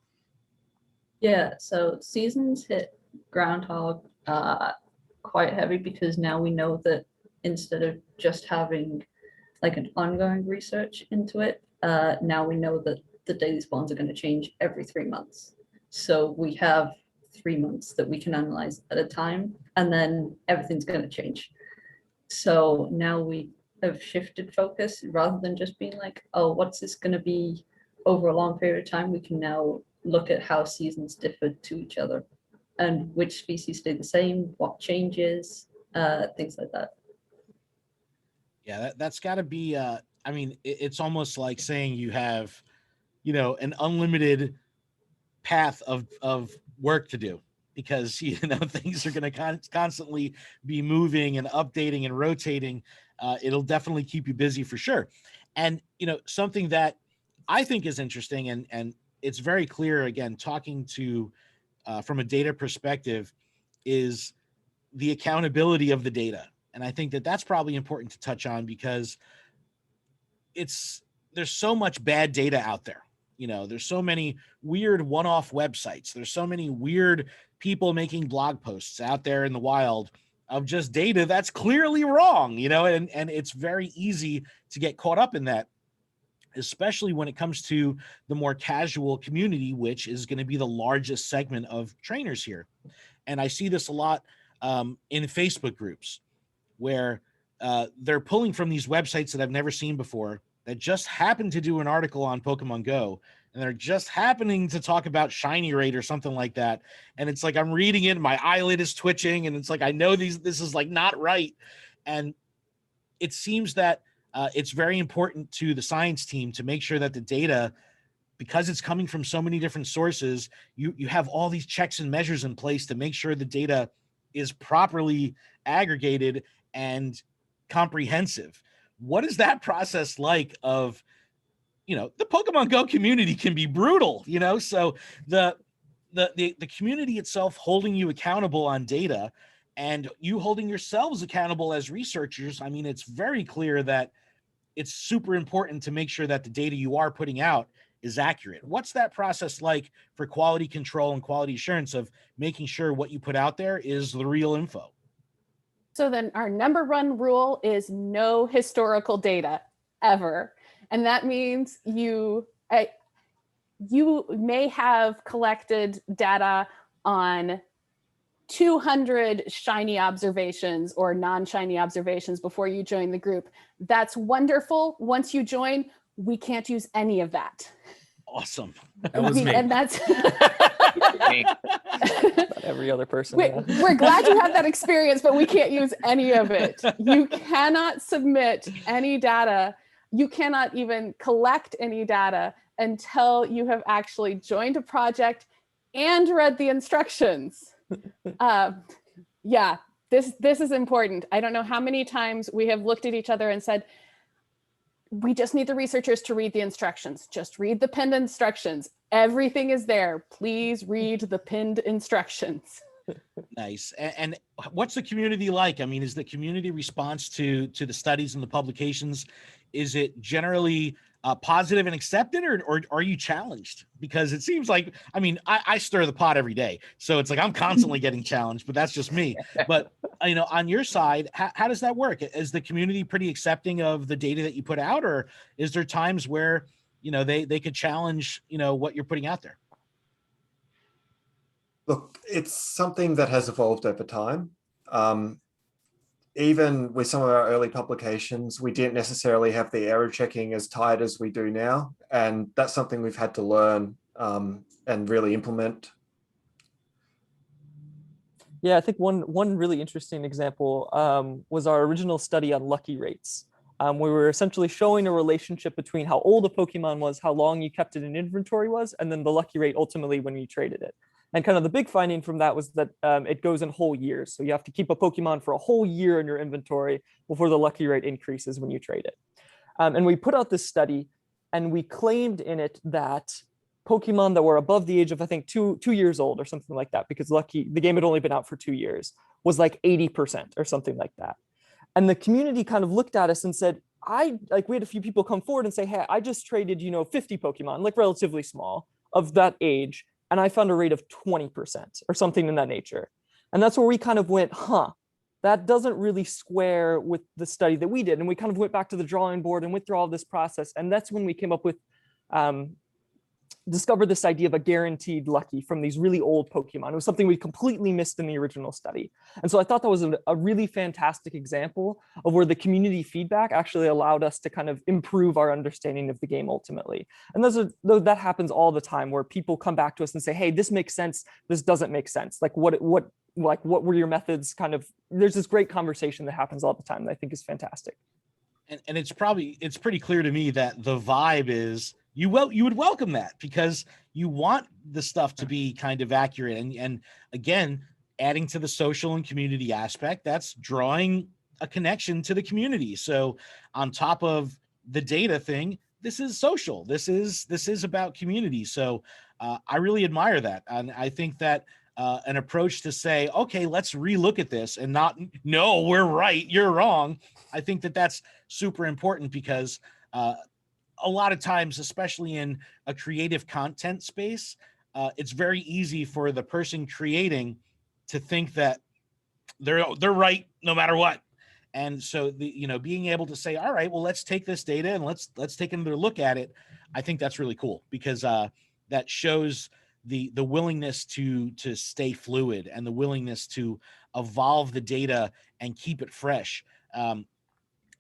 I: Yeah, so seasons hit Groundhog quite heavy because now we know that instead of just having an ongoing research into it, now we know that the daily spawns are going to change every 3 months. So we have 3 months that we can analyze at a time, and then everything's going to change. So now we have shifted focus rather than just being oh, what's this going to be over a long period of time? We can now look at how seasons differ to each other and which species stay the same, what changes, things like that.
A: Yeah, that's got to be, I mean, it's almost like saying you have, an unlimited path of work to do, because, things are going to constantly be moving and updating and rotating. It'll definitely keep you busy for sure. And, something that I think is interesting, and it's very clear, again, talking to, from a data perspective, is the accountability of the data. And I think that that's probably important to touch on, because there's so much bad data out there. There's so many weird one-off websites. There's so many weird people making blog posts out there in the wild of just data that's clearly wrong, and it's very easy to get caught up in that. especially when it comes to the more casual community, which is going to be the largest segment of trainers here. And I see this a lot in Facebook groups where they're pulling from these websites that I've never seen before that just happen to do an article on Pokemon Go, and they're just happening to talk about shiny rate or something like that. And it's like, I'm reading it, my eyelid is twitching, and it's like, I know this is like not right. And it seems that it's very important to the science team to make sure that the data, because it's coming from so many different sources, you have all these checks and measures in place to make sure the data is properly aggregated and comprehensive. What is that process like of, the Pokemon Go community can be brutal, so the community itself holding you accountable on data and you holding yourselves accountable as researchers. I mean, it's very clear that it's super important to make sure that the data you are putting out is accurate. What's that process like for quality control and quality assurance of making sure what you put out there is the real info?
D: So then our number one rule is no historical data ever. And that means you may have collected data on 200 shiny observations or non-shiny observations before you join the group. That's wonderful. Once you join, we can't use any of that.
A: Awesome.
E: That was me.
D: And that's
C: Every other person.
D: we're glad you had that experience, but we can't use any of it. You cannot submit any data. You cannot even collect any data until you have actually joined a project and read the instructions. This is important. I don't know how many times we have looked at each other and said, we just need the researchers to read the instructions. Just read the pinned instructions. Everything is there. Please read the pinned instructions.
A: Nice. And what's the community like? I mean, is the community response to the studies and the publications, is it generally positive and accepted, or are you challenged? Because it seems like, I mean, I stir the pot every day, so it's like I'm constantly getting challenged, but that's just me. But on your side, how does that work? Is the community pretty accepting of the data that you put out, or is there times where they could challenge what you're putting out there?
B: Look, it's something that has evolved over time. Even with some of our early publications, we didn't necessarily have the error checking as tight as we do now. And that's something we've had to learn and really implement.
C: Yeah, I think one really interesting example was our original study on lucky rates. We were essentially showing a relationship between how old a Pokemon was, how long you kept it in inventory was, and then the lucky rate ultimately when you traded it. And kind of the big finding from that was that it goes in whole years. So you have to keep a Pokemon for a whole year in your inventory before the lucky rate increases when you trade it. And we put out this study and we claimed in it that Pokemon that were above the age of, I think, two years old or something like that, because the game had only been out for 2 years, was like 80% or something like that. And the community kind of looked at us and said, we had a few people come forward and say, hey, I just traded, 50 Pokemon, like relatively small, of that age, and I found a rate of 20% or something in that nature. And that's where we kind of went, that doesn't really square with the study that we did. And we kind of went back to the drawing board and went through all this process. And that's when we came up with, discovered this idea of a guaranteed lucky from these really old Pokemon. It was something we completely missed in the original study. And so I thought that was a really fantastic example of where the community feedback actually allowed us to kind of improve our understanding of the game ultimately. And that happens all the time where people come back to us and say, hey, this makes sense, this doesn't make sense. Like what were your methods? Kind of, there's this great conversation that happens all the time that I think is fantastic.
A: And it's pretty clear to me that the vibe is, you would welcome that because you want the stuff to be kind of accurate. And again, adding to the social and community aspect, that's drawing a connection to the community. So on top of the data thing, this is social. This is about community. So I really admire that. And I think that an approach to say, okay, let's relook at this and not, no, we're right, you're wrong. I think that that's super important because a lot of times, especially in a creative content space, it's very easy for the person creating to think that they're right no matter what. And so being able to say, all right, well, let's take this data and let's take another look at it. I think that's really cool because that shows the willingness to stay fluid and the willingness to evolve the data and keep it fresh.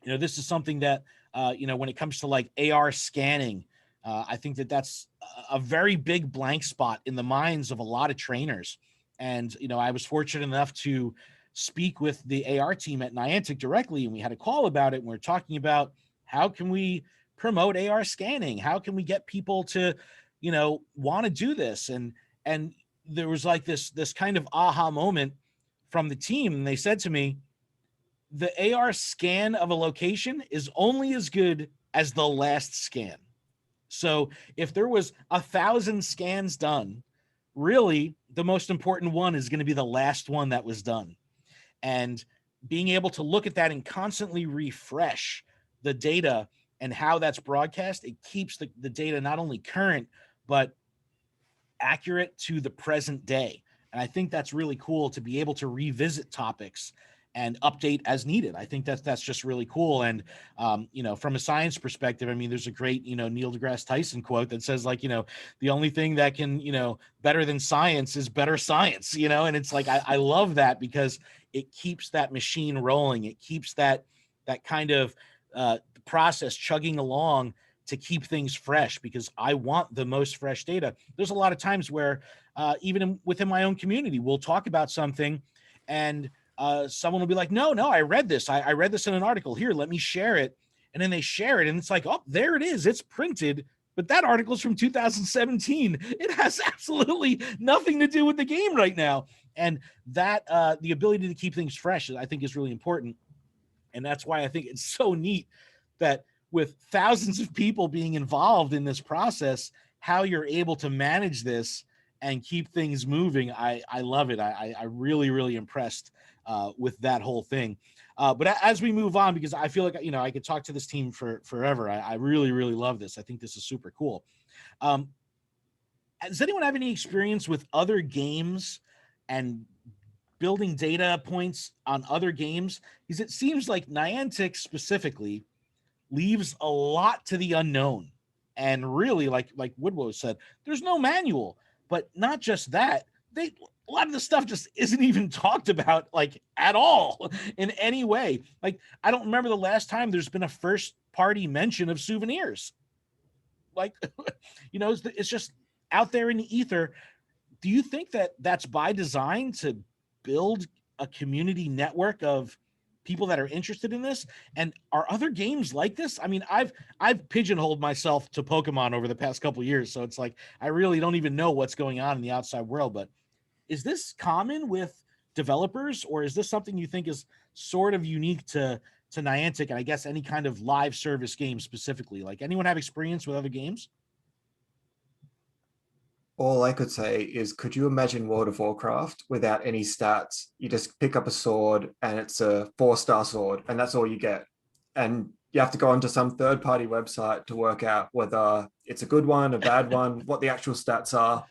A: This is something that when it comes to like AR scanning, I think that's a very big blank spot in the minds of a lot of trainers. And I was fortunate enough to speak with the AR team at Niantic directly, and we had a call about it. And we're talking about how can we promote AR scanning? How can we get people to, want to do this? And there was like this kind of aha moment from the team. And they said to me, the AR scan of a location is only as good as the last scan. So if there was 1,000 scans done, really the most important one is going to be the last one that was done. And being able to look at that and constantly refresh the data and how that's broadcast, it keeps the data not only current, but accurate to the present day. And I think that's really cool to be able to revisit topics and update as needed. I think that's just really cool. And, from a science perspective, I mean, there's a great, Neil deGrasse Tyson quote that says like, the only thing that can, better than science is better science, and it's like, I love that because it keeps that machine rolling. It keeps that kind of process chugging along to keep things fresh because I want the most fresh data. There's a lot of times where even within my own community, we'll talk about something and someone will be like, no, I read this. I read this in an article. Here, let me share it. And then they share it and it's like, oh, there it is. It's printed. But that article is from 2017. It has absolutely nothing to do with the game right now. And that the ability to keep things fresh, I think, is really important. And that's why I think it's so neat that with thousands of people being involved in this process, how you're able to manage this and keep things moving. I love it. I really, really impressed with that whole thing. But as we move on, because I feel like, I could talk to this team for forever. I really, really love this. I think this is super cool. Does anyone have any experience with other games and building data points on other games? Because it seems like Niantic specifically leaves a lot to the unknown. And really, like Woodrow said, there's no manual. But not just that, a lot of the stuff just isn't even talked about like at all in any way. Like, I don't remember the last time there's been a first party mention of souvenirs. Like, it's just out there in the ether. Do you think that that's by design to build a community network of people that are interested in this? And are other games like this? I mean, I've pigeonholed myself to Pokemon over the past couple of years. So it's like, I really don't even know what's going on in the outside world, but is this common with developers, or is this something you think is sort of unique to Niantic and I guess any kind of live service game specifically? Like, anyone have experience with other games?
B: All I could say is, could you imagine World of Warcraft without any stats? You just pick up a sword and it's a 4-star sword and that's all you get. And you have to go onto some third-party website to work out whether it's a good one, a bad one, what the actual stats are.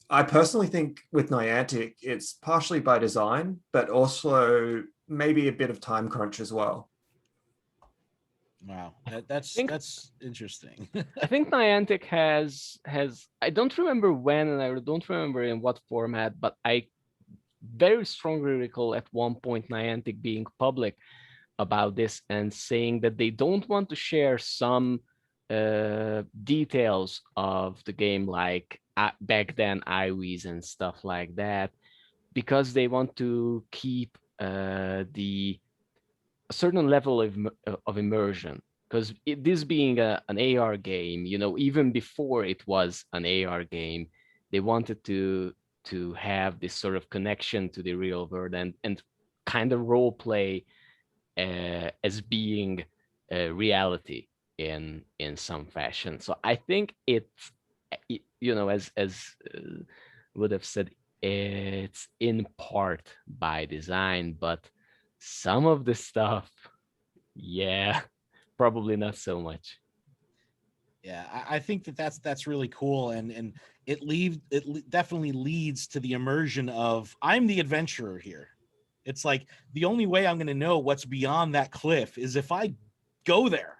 B: I personally think with Niantic, it's partially by design, but also maybe a bit of time crunch as well.
A: Wow, that's interesting.
F: I think Niantic has I don't remember when and I don't remember in what format, but I very strongly recall at one point Niantic being public about this and saying that they don't want to share some details of the game, like back then IWs and stuff like that, because they want to keep a certain level of immersion. Because this being an AR game, even before it was an AR game, they wanted to have this sort of connection to the real world and kind of role play as being a reality in some fashion. So I think it's as would have said, it's in part by design, but some of the stuff, yeah, probably not so much.
A: Yeah, I think that's really cool, and it definitely leads to the immersion of, I'm the adventurer here. It's like the only way I'm going to know what's beyond that cliff is if I go there,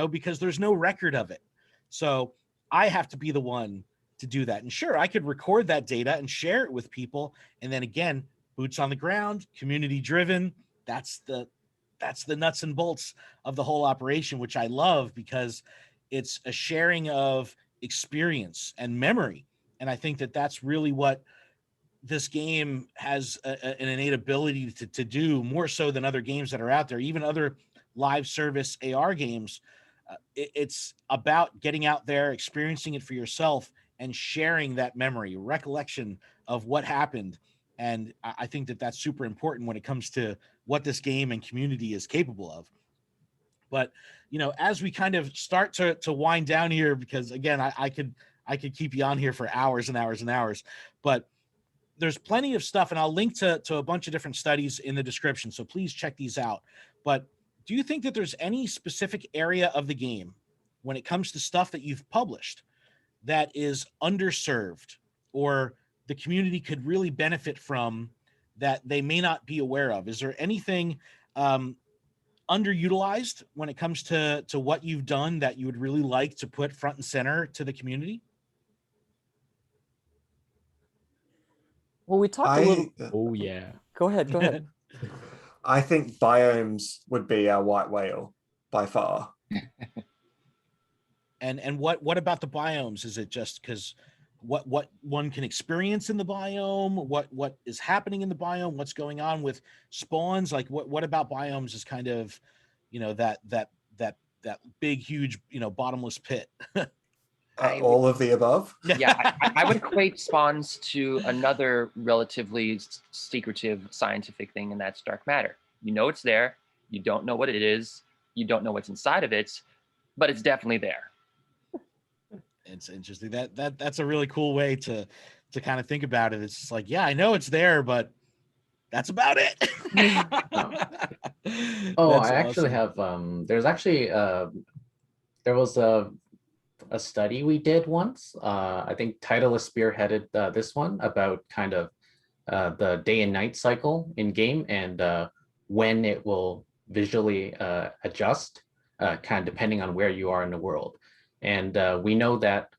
A: because there's no record of it. So I have to be the one to do that. And sure, I could record that data and share it with people. And then again, boots on the ground, community driven. That's the nuts and bolts of the whole operation, which I love because it's a sharing of experience and memory. And I think that that's really what this game has an innate ability to do, more so than other games that are out there, even other live service AR games. It's about getting out there, experiencing it for yourself, and sharing that memory, recollection of what happened. And I think that that's super important when it comes to what this game and community is capable of. But, as we kind of start to wind down here, because again, I could keep you on here for hours and hours and hours, but there's plenty of stuff, and I'll link to a bunch of different studies in the description. So please check these out. But do you think that there's any specific area of the game when it comes to stuff that you've published that is underserved or the community could really benefit from that they may not be aware of? Is there anything underutilized when it comes to what you've done that you would really like to put front and center to the community?
C: Well, we talked a little.
F: Oh yeah.
C: Go ahead.
B: I think biomes would be our white whale by far.
A: And what about the biomes? Is it just because what one can experience in the biome, what is happening in the biome, what's going on with spawns? Like what about biomes is kind of, that big, huge, bottomless pit?
B: All of the above.
G: Yeah, I would equate spawns to another relatively secretive scientific thing, and that's dark matter. It's there. You don't know what it is. You don't know what's inside of it, but it's definitely there.
A: It's interesting. That's a really cool way to kind of think about it. It's just like, yeah, I know it's there, but that's about it.
H: I actually have. There's actually there was a study we did once. I think Titleist spearheaded this one about kind of the day and night cycle in game and when it will visually adjust, kind of depending on where you are in the world. And we know that,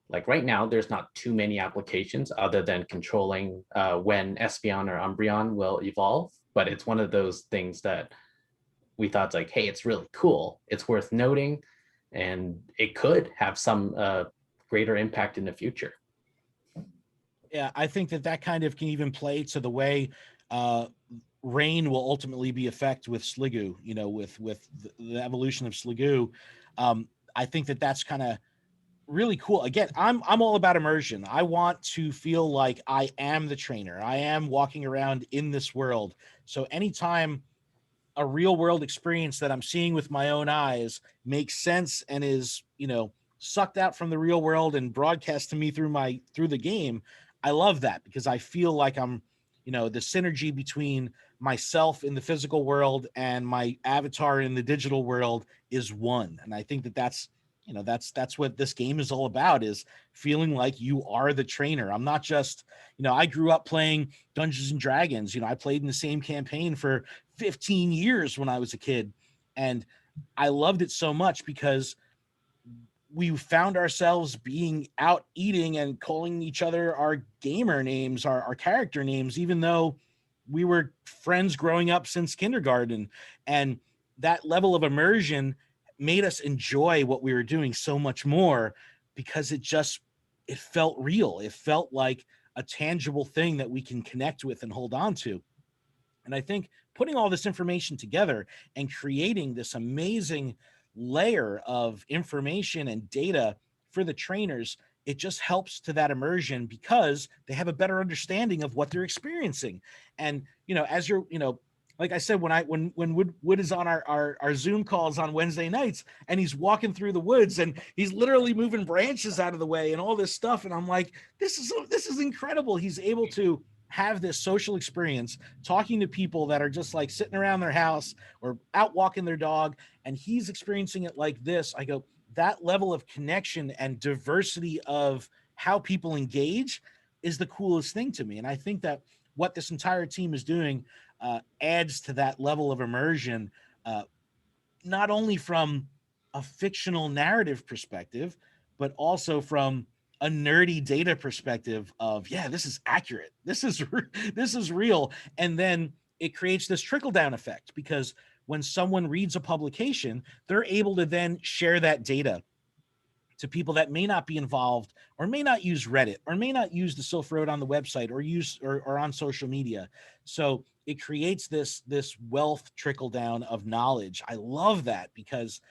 H: like right now, there's not too many applications other than controlling when Espeon or Umbreon will evolve. But it's one of those things that we thought, it's like, hey, it's really cool. It's worth noting. And it could have some greater impact in the future.
A: Yeah, I think that kind of can even play to the way rain will ultimately be affect with Sliggoo, with the evolution of Sliggoo. I think that's kind of really cool. Again, I'm all about immersion. I want to feel like I am the trainer. I am walking around in this world. So anytime a real world experience that I'm seeing with my own eyes makes sense and is, sucked out from the real world and broadcast to me through the game, I love that because I feel like I'm, the synergy between myself in the physical world and my avatar in the digital world is one. And I think that's what this game is all about, is feeling like you are the trainer. I'm not just, I grew up playing Dungeons and Dragons. I played in the same campaign for 15 years when I was a kid. And I loved it so much because we found ourselves being out eating and calling each other our gamer names, our character names, even though we were friends growing up since kindergarten. And that level of immersion made us enjoy what we were doing so much more because it felt real. It felt like a tangible thing that we can connect with and hold on to. And I think putting all this information together and creating this amazing layer of information and data for the trainers, it just helps to that immersion because they have a better understanding of what they're experiencing. And, as you're, like I said, when Wood is on our Zoom calls on Wednesday nights and he's walking through the woods and he's literally moving branches out of the way and all this stuff. And I'm like, this is incredible. He's able to have this social experience talking to people that are just like sitting around their house or out walking their dog. And he's experiencing it like this. I go, that level of connection and diversity of how people engage is the coolest thing to me. And I think that what this entire team is doing adds to that level of immersion, not only from a fictional narrative perspective, but also from a nerdy data perspective of, yeah, this is accurate. This is real. And then it creates this trickle down effect, because when someone reads a publication, they're able to then share that data to people that may not be involved or may not use Reddit or may not use the Silph Road on the website or on social media. So it creates this wealth trickle down of knowledge. I love that, because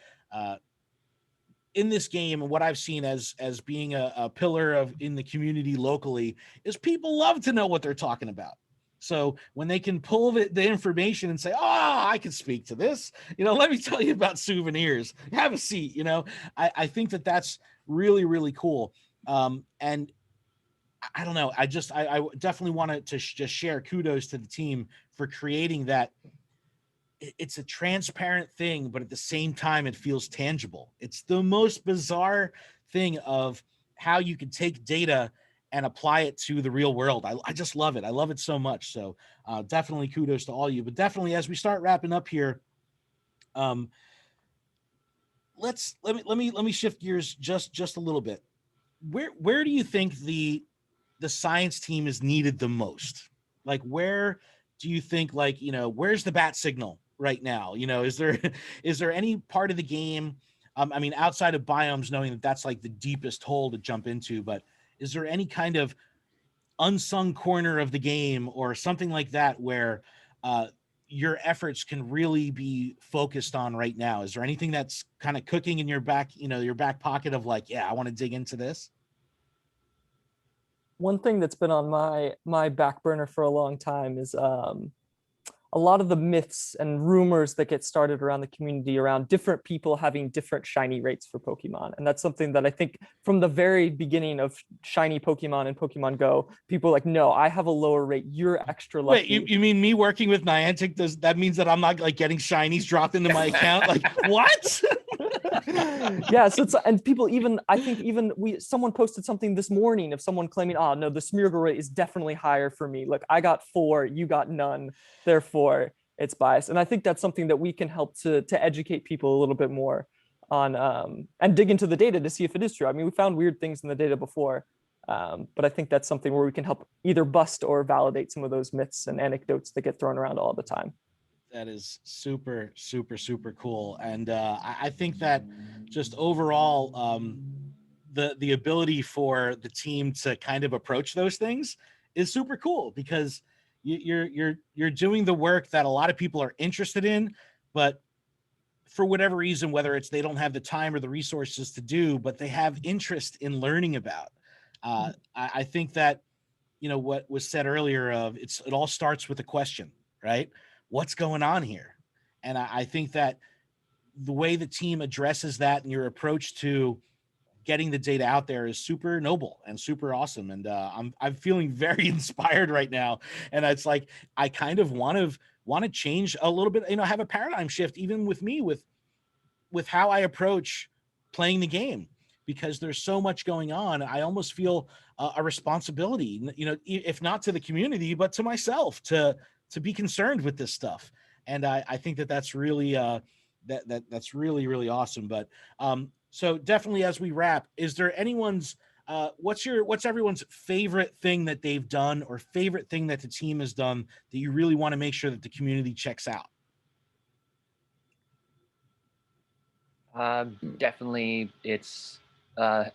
A: in this game, and what I've seen as being a pillar of in the community locally, is people love to know what they're talking about. So when they can pull the information and say, oh, I can speak to this, let me tell you about souvenirs, have a seat, I think that that's really, really cool. And I don't know, I definitely wanted to just share kudos to the team for creating that. It's a transparent thing, but at the same time, it feels tangible. It's the most bizarre thing of how you can take data and apply it to the real world. I just love it. I love it so much. So definitely kudos to all of you. But definitely, as we start wrapping up here, let me shift gears just a little bit. Where do you think the science team is needed the most? Like, where do you think, where's the bat signal right now? Is there any part of the game, I mean, outside of biomes, knowing that that's like the deepest hole to jump into, but is there any kind of unsung corner of the game or something like that where your efforts can really be focused on right now? Is there anything that's kind of cooking in your back pocket of like, yeah, I want to dig into this?
C: One thing that's been on my back burner for a long time is a lot of the myths and rumors that get started around the community around different people having different shiny rates for Pokemon. And that's something that I think from the very beginning of shiny Pokemon and Pokemon Go, people are like, no, I have a lower rate. You're extra lucky.
A: Wait, you mean me working with Niantic, that means that I'm not like getting shinies dropped into my account? Like, what?
C: Yeah, so and people someone posted something this morning of someone claiming, oh no, the Smeargle rate is definitely higher for me. Like, I got 4, you got none, therefore it's biased. And I think that's something that we can help to educate people a little bit more on, and dig into the data to see if it is true. I mean, we found weird things in the data before, but I think that's something where we can help either bust or validate some of those myths and anecdotes that get thrown around all the time.
A: That is super, super, super cool. And I think that just overall, the ability for the team to kind of approach those things is super cool, because you're doing the work that a lot of people are interested in, but for whatever reason, whether it's they don't have the time or the resources to do, but they have interest in learning about. I think that, what was said earlier of it all starts with a question, right? What's going on here? And I think that the way the team addresses that and your approach to getting the data out there is super noble and super awesome. And I'm feeling very inspired right now. And it's like, I kind of want to change a little bit, have a paradigm shift, even with me, with how I approach playing the game, because there's so much going on. I almost feel a responsibility, if not to the community, but to myself to be concerned with this stuff. And I think that's really that's really, really awesome. But so definitely, as we wrap, is there anyone's what's everyone's favorite thing that they've done or favorite thing that the team has done that you really want to make sure that the community checks out?
G: Definitely, it's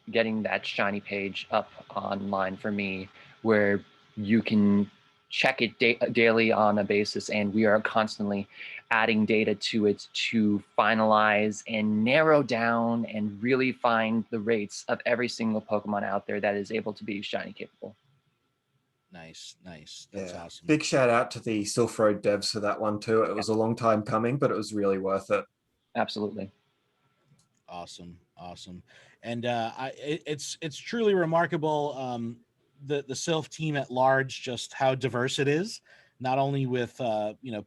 G: getting that shiny page up online for me, where you can check it daily on a basis, and we are constantly adding data to it to finalize and narrow down and really find the rates of every single Pokemon out there that is able to be shiny capable.
A: Nice. That's awesome.
B: Big shout out to the Silph Road devs for that one too. It was a long time coming, but it was really worth it.
G: Absolutely.
A: Awesome. And it's truly remarkable, the Silph team at large, just how diverse it is, not only with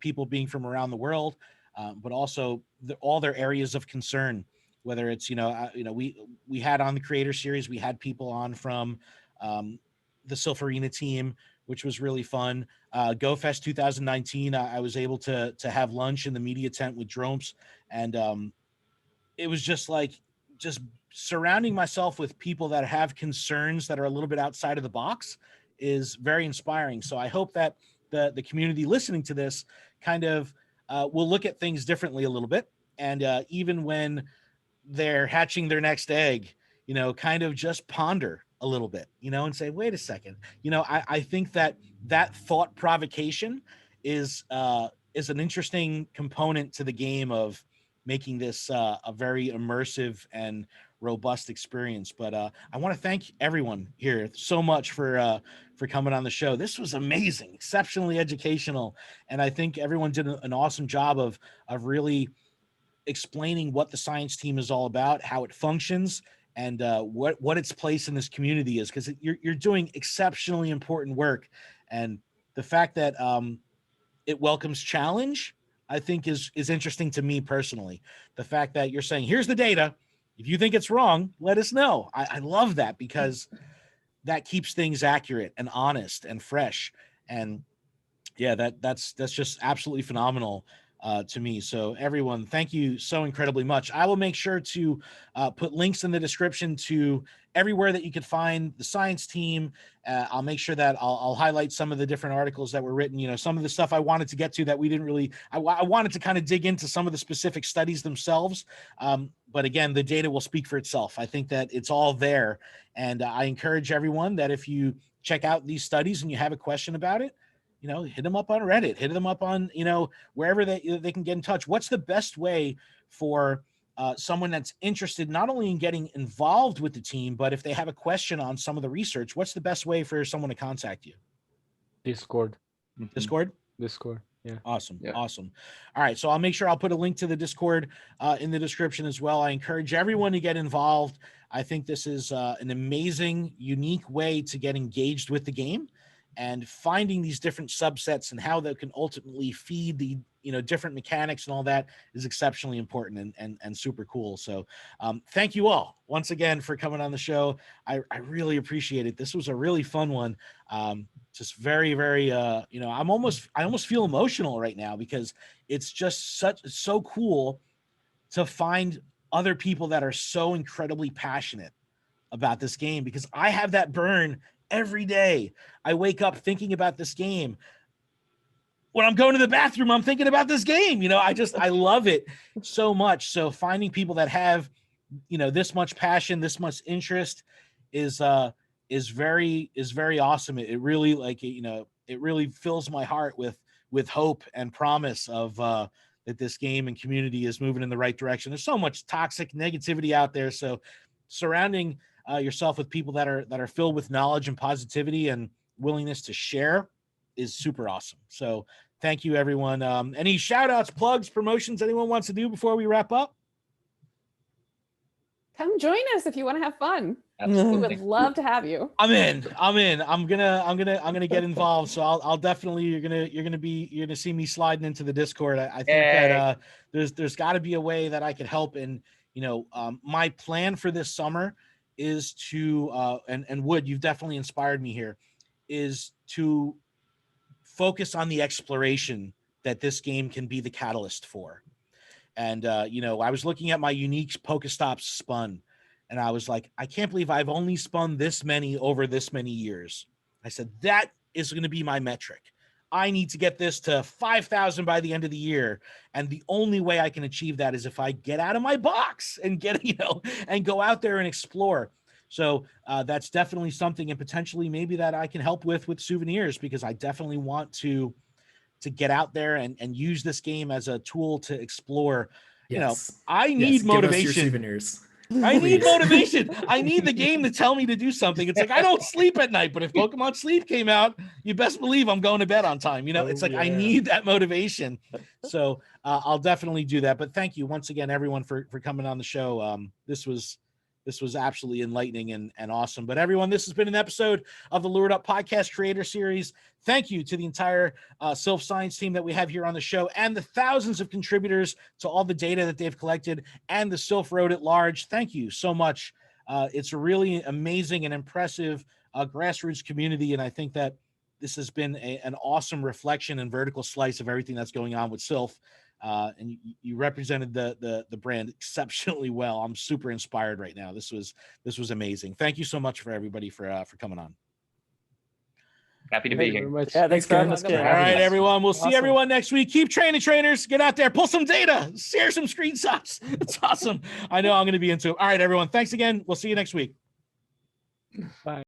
A: people being from around the world, but also all their areas of concern. Whether it's we had on the creator series, we had people on from the Silph Arena team. which was really fun. GoFest 2019, I was able to have lunch in the media tent with Dromps, and it was just surrounding myself with people that have concerns that are a little bit outside of the box is very inspiring. So I hope that the community listening to this kind of will look at things differently a little bit. And even when they're hatching their next egg, kind of just ponder a little bit, and say, wait a second, I think that thought provocation is an interesting component to the game of making this a very immersive and robust experience. But I want to thank everyone here so much for coming on the show. This was amazing, exceptionally educational, and I think everyone did an awesome job of really explaining what the science team is all about, how it functions, and what its place in this community is, because you're doing exceptionally important work. And the fact that it welcomes challenge, I think is interesting to me personally. The fact that you're saying, here's the data, if you think it's wrong, let us know. I love that, because that keeps things accurate and honest and fresh. And yeah, that's just absolutely phenomenal to me. So everyone, thank you so incredibly much. I will make sure to put links in the description to everywhere that you could find the science team. I'll make sure that I'll highlight some of the different articles that were written. Some of the stuff I wanted to get to that we didn't really, I wanted to kind of dig into some of the specific studies themselves. But again, the data will speak for itself. I think that it's all there. And I encourage everyone that if you check out these studies and you have a question about it, hit them up on Reddit, hit them up on, wherever they can get in touch. What's the best way for someone that's interested not only in getting involved with the team, but if they have a question on some of the research, what's the best way for someone to contact you?
F: Discord.
A: Discord?
F: Discord. Yeah.
A: Awesome.
H: Yeah.
A: Awesome. All right. So I'll make sure I'll put a link to the Discord in the description as well. I encourage everyone to get involved. I think this is an amazing, unique way to get engaged with the game, and finding these different subsets and how they can ultimately feed the different mechanics and all that is exceptionally important and super cool. So thank you all once again for coming on the show. I really appreciate it. This was a really fun one. Just very, very I almost feel emotional right now, because it's just so cool to find other people that are so incredibly passionate about this game, because I have that burn every day. I wake up thinking about this game. When I'm going to the bathroom, I'm thinking about this game. I love it so much. So finding people that have, this much passion, this much interest is very awesome. It really it really fills my heart with hope and promise of that this game and community is moving in the right direction. There's so much toxic negativity out there. So surrounding yourself with people that are filled with knowledge and positivity and willingness to share is super awesome. So thank you, everyone. Any shout outs, plugs, promotions anyone wants to do before we wrap up?
D: Come join us if you want to have fun. We
G: Absolutely.
D: would love to have you.
A: I'm in. I'm gonna get involved. So I'll definitely, you're gonna see me sliding into the Discord. I think that there's got to be a way that I could help. And my plan for this summer is to and Wood, you've definitely inspired me here, is to focus on the exploration that this game can be the catalyst for. And I was looking at my unique Pokestops spun, and I was like, I can't believe I've only spun this many over this many years. I said, that is going to be my metric. I need to get this to 5,000 by the end of the year. And the only way I can achieve that is if I get out of my box and and go out there and explore. So that's definitely something, and potentially maybe that I can help with souvenirs, because I definitely want to get out there and use this game as a tool to explore.
E: Yes.
A: I need
E: Give us your
A: motivation.
E: souvenirs.
A: I need
E: Please.
A: motivation. I need the game to tell me to do something. It's like, I don't sleep at night, but if Pokemon Sleep came out, you best believe I'm going to bed on time. It's like, I need that motivation. So I'll definitely do that. But thank you once again, everyone, for coming on the show. This was absolutely enlightening and awesome. But everyone, this has been an episode of the Lured Up Podcast Creator Series. Thank you to the entire Silph Science team that we have here on the show, and the thousands of contributors to all the data that they've collected, and the Silph Road at large. Thank you so much. It's a really amazing and impressive grassroots community, and I think that this has been an awesome reflection and vertical slice of everything that's going on with Silph. And you represented the brand exceptionally well. I'm super inspired right now. This was amazing. Thank you so much for everybody for coming on.
G: Happy to
F: Thank
G: be
F: you
G: here.
F: very much.
C: Yeah, thanks for having
E: guys.
C: us. Kid.
A: All right, everyone. We'll see
C: Awesome.
A: everyone next week. Keep training, trainers. Get out there, pull some data, share some screenshots. It's awesome. I know I'm going to be into it. All right, everyone. Thanks again. We'll see you next week.
F: Bye.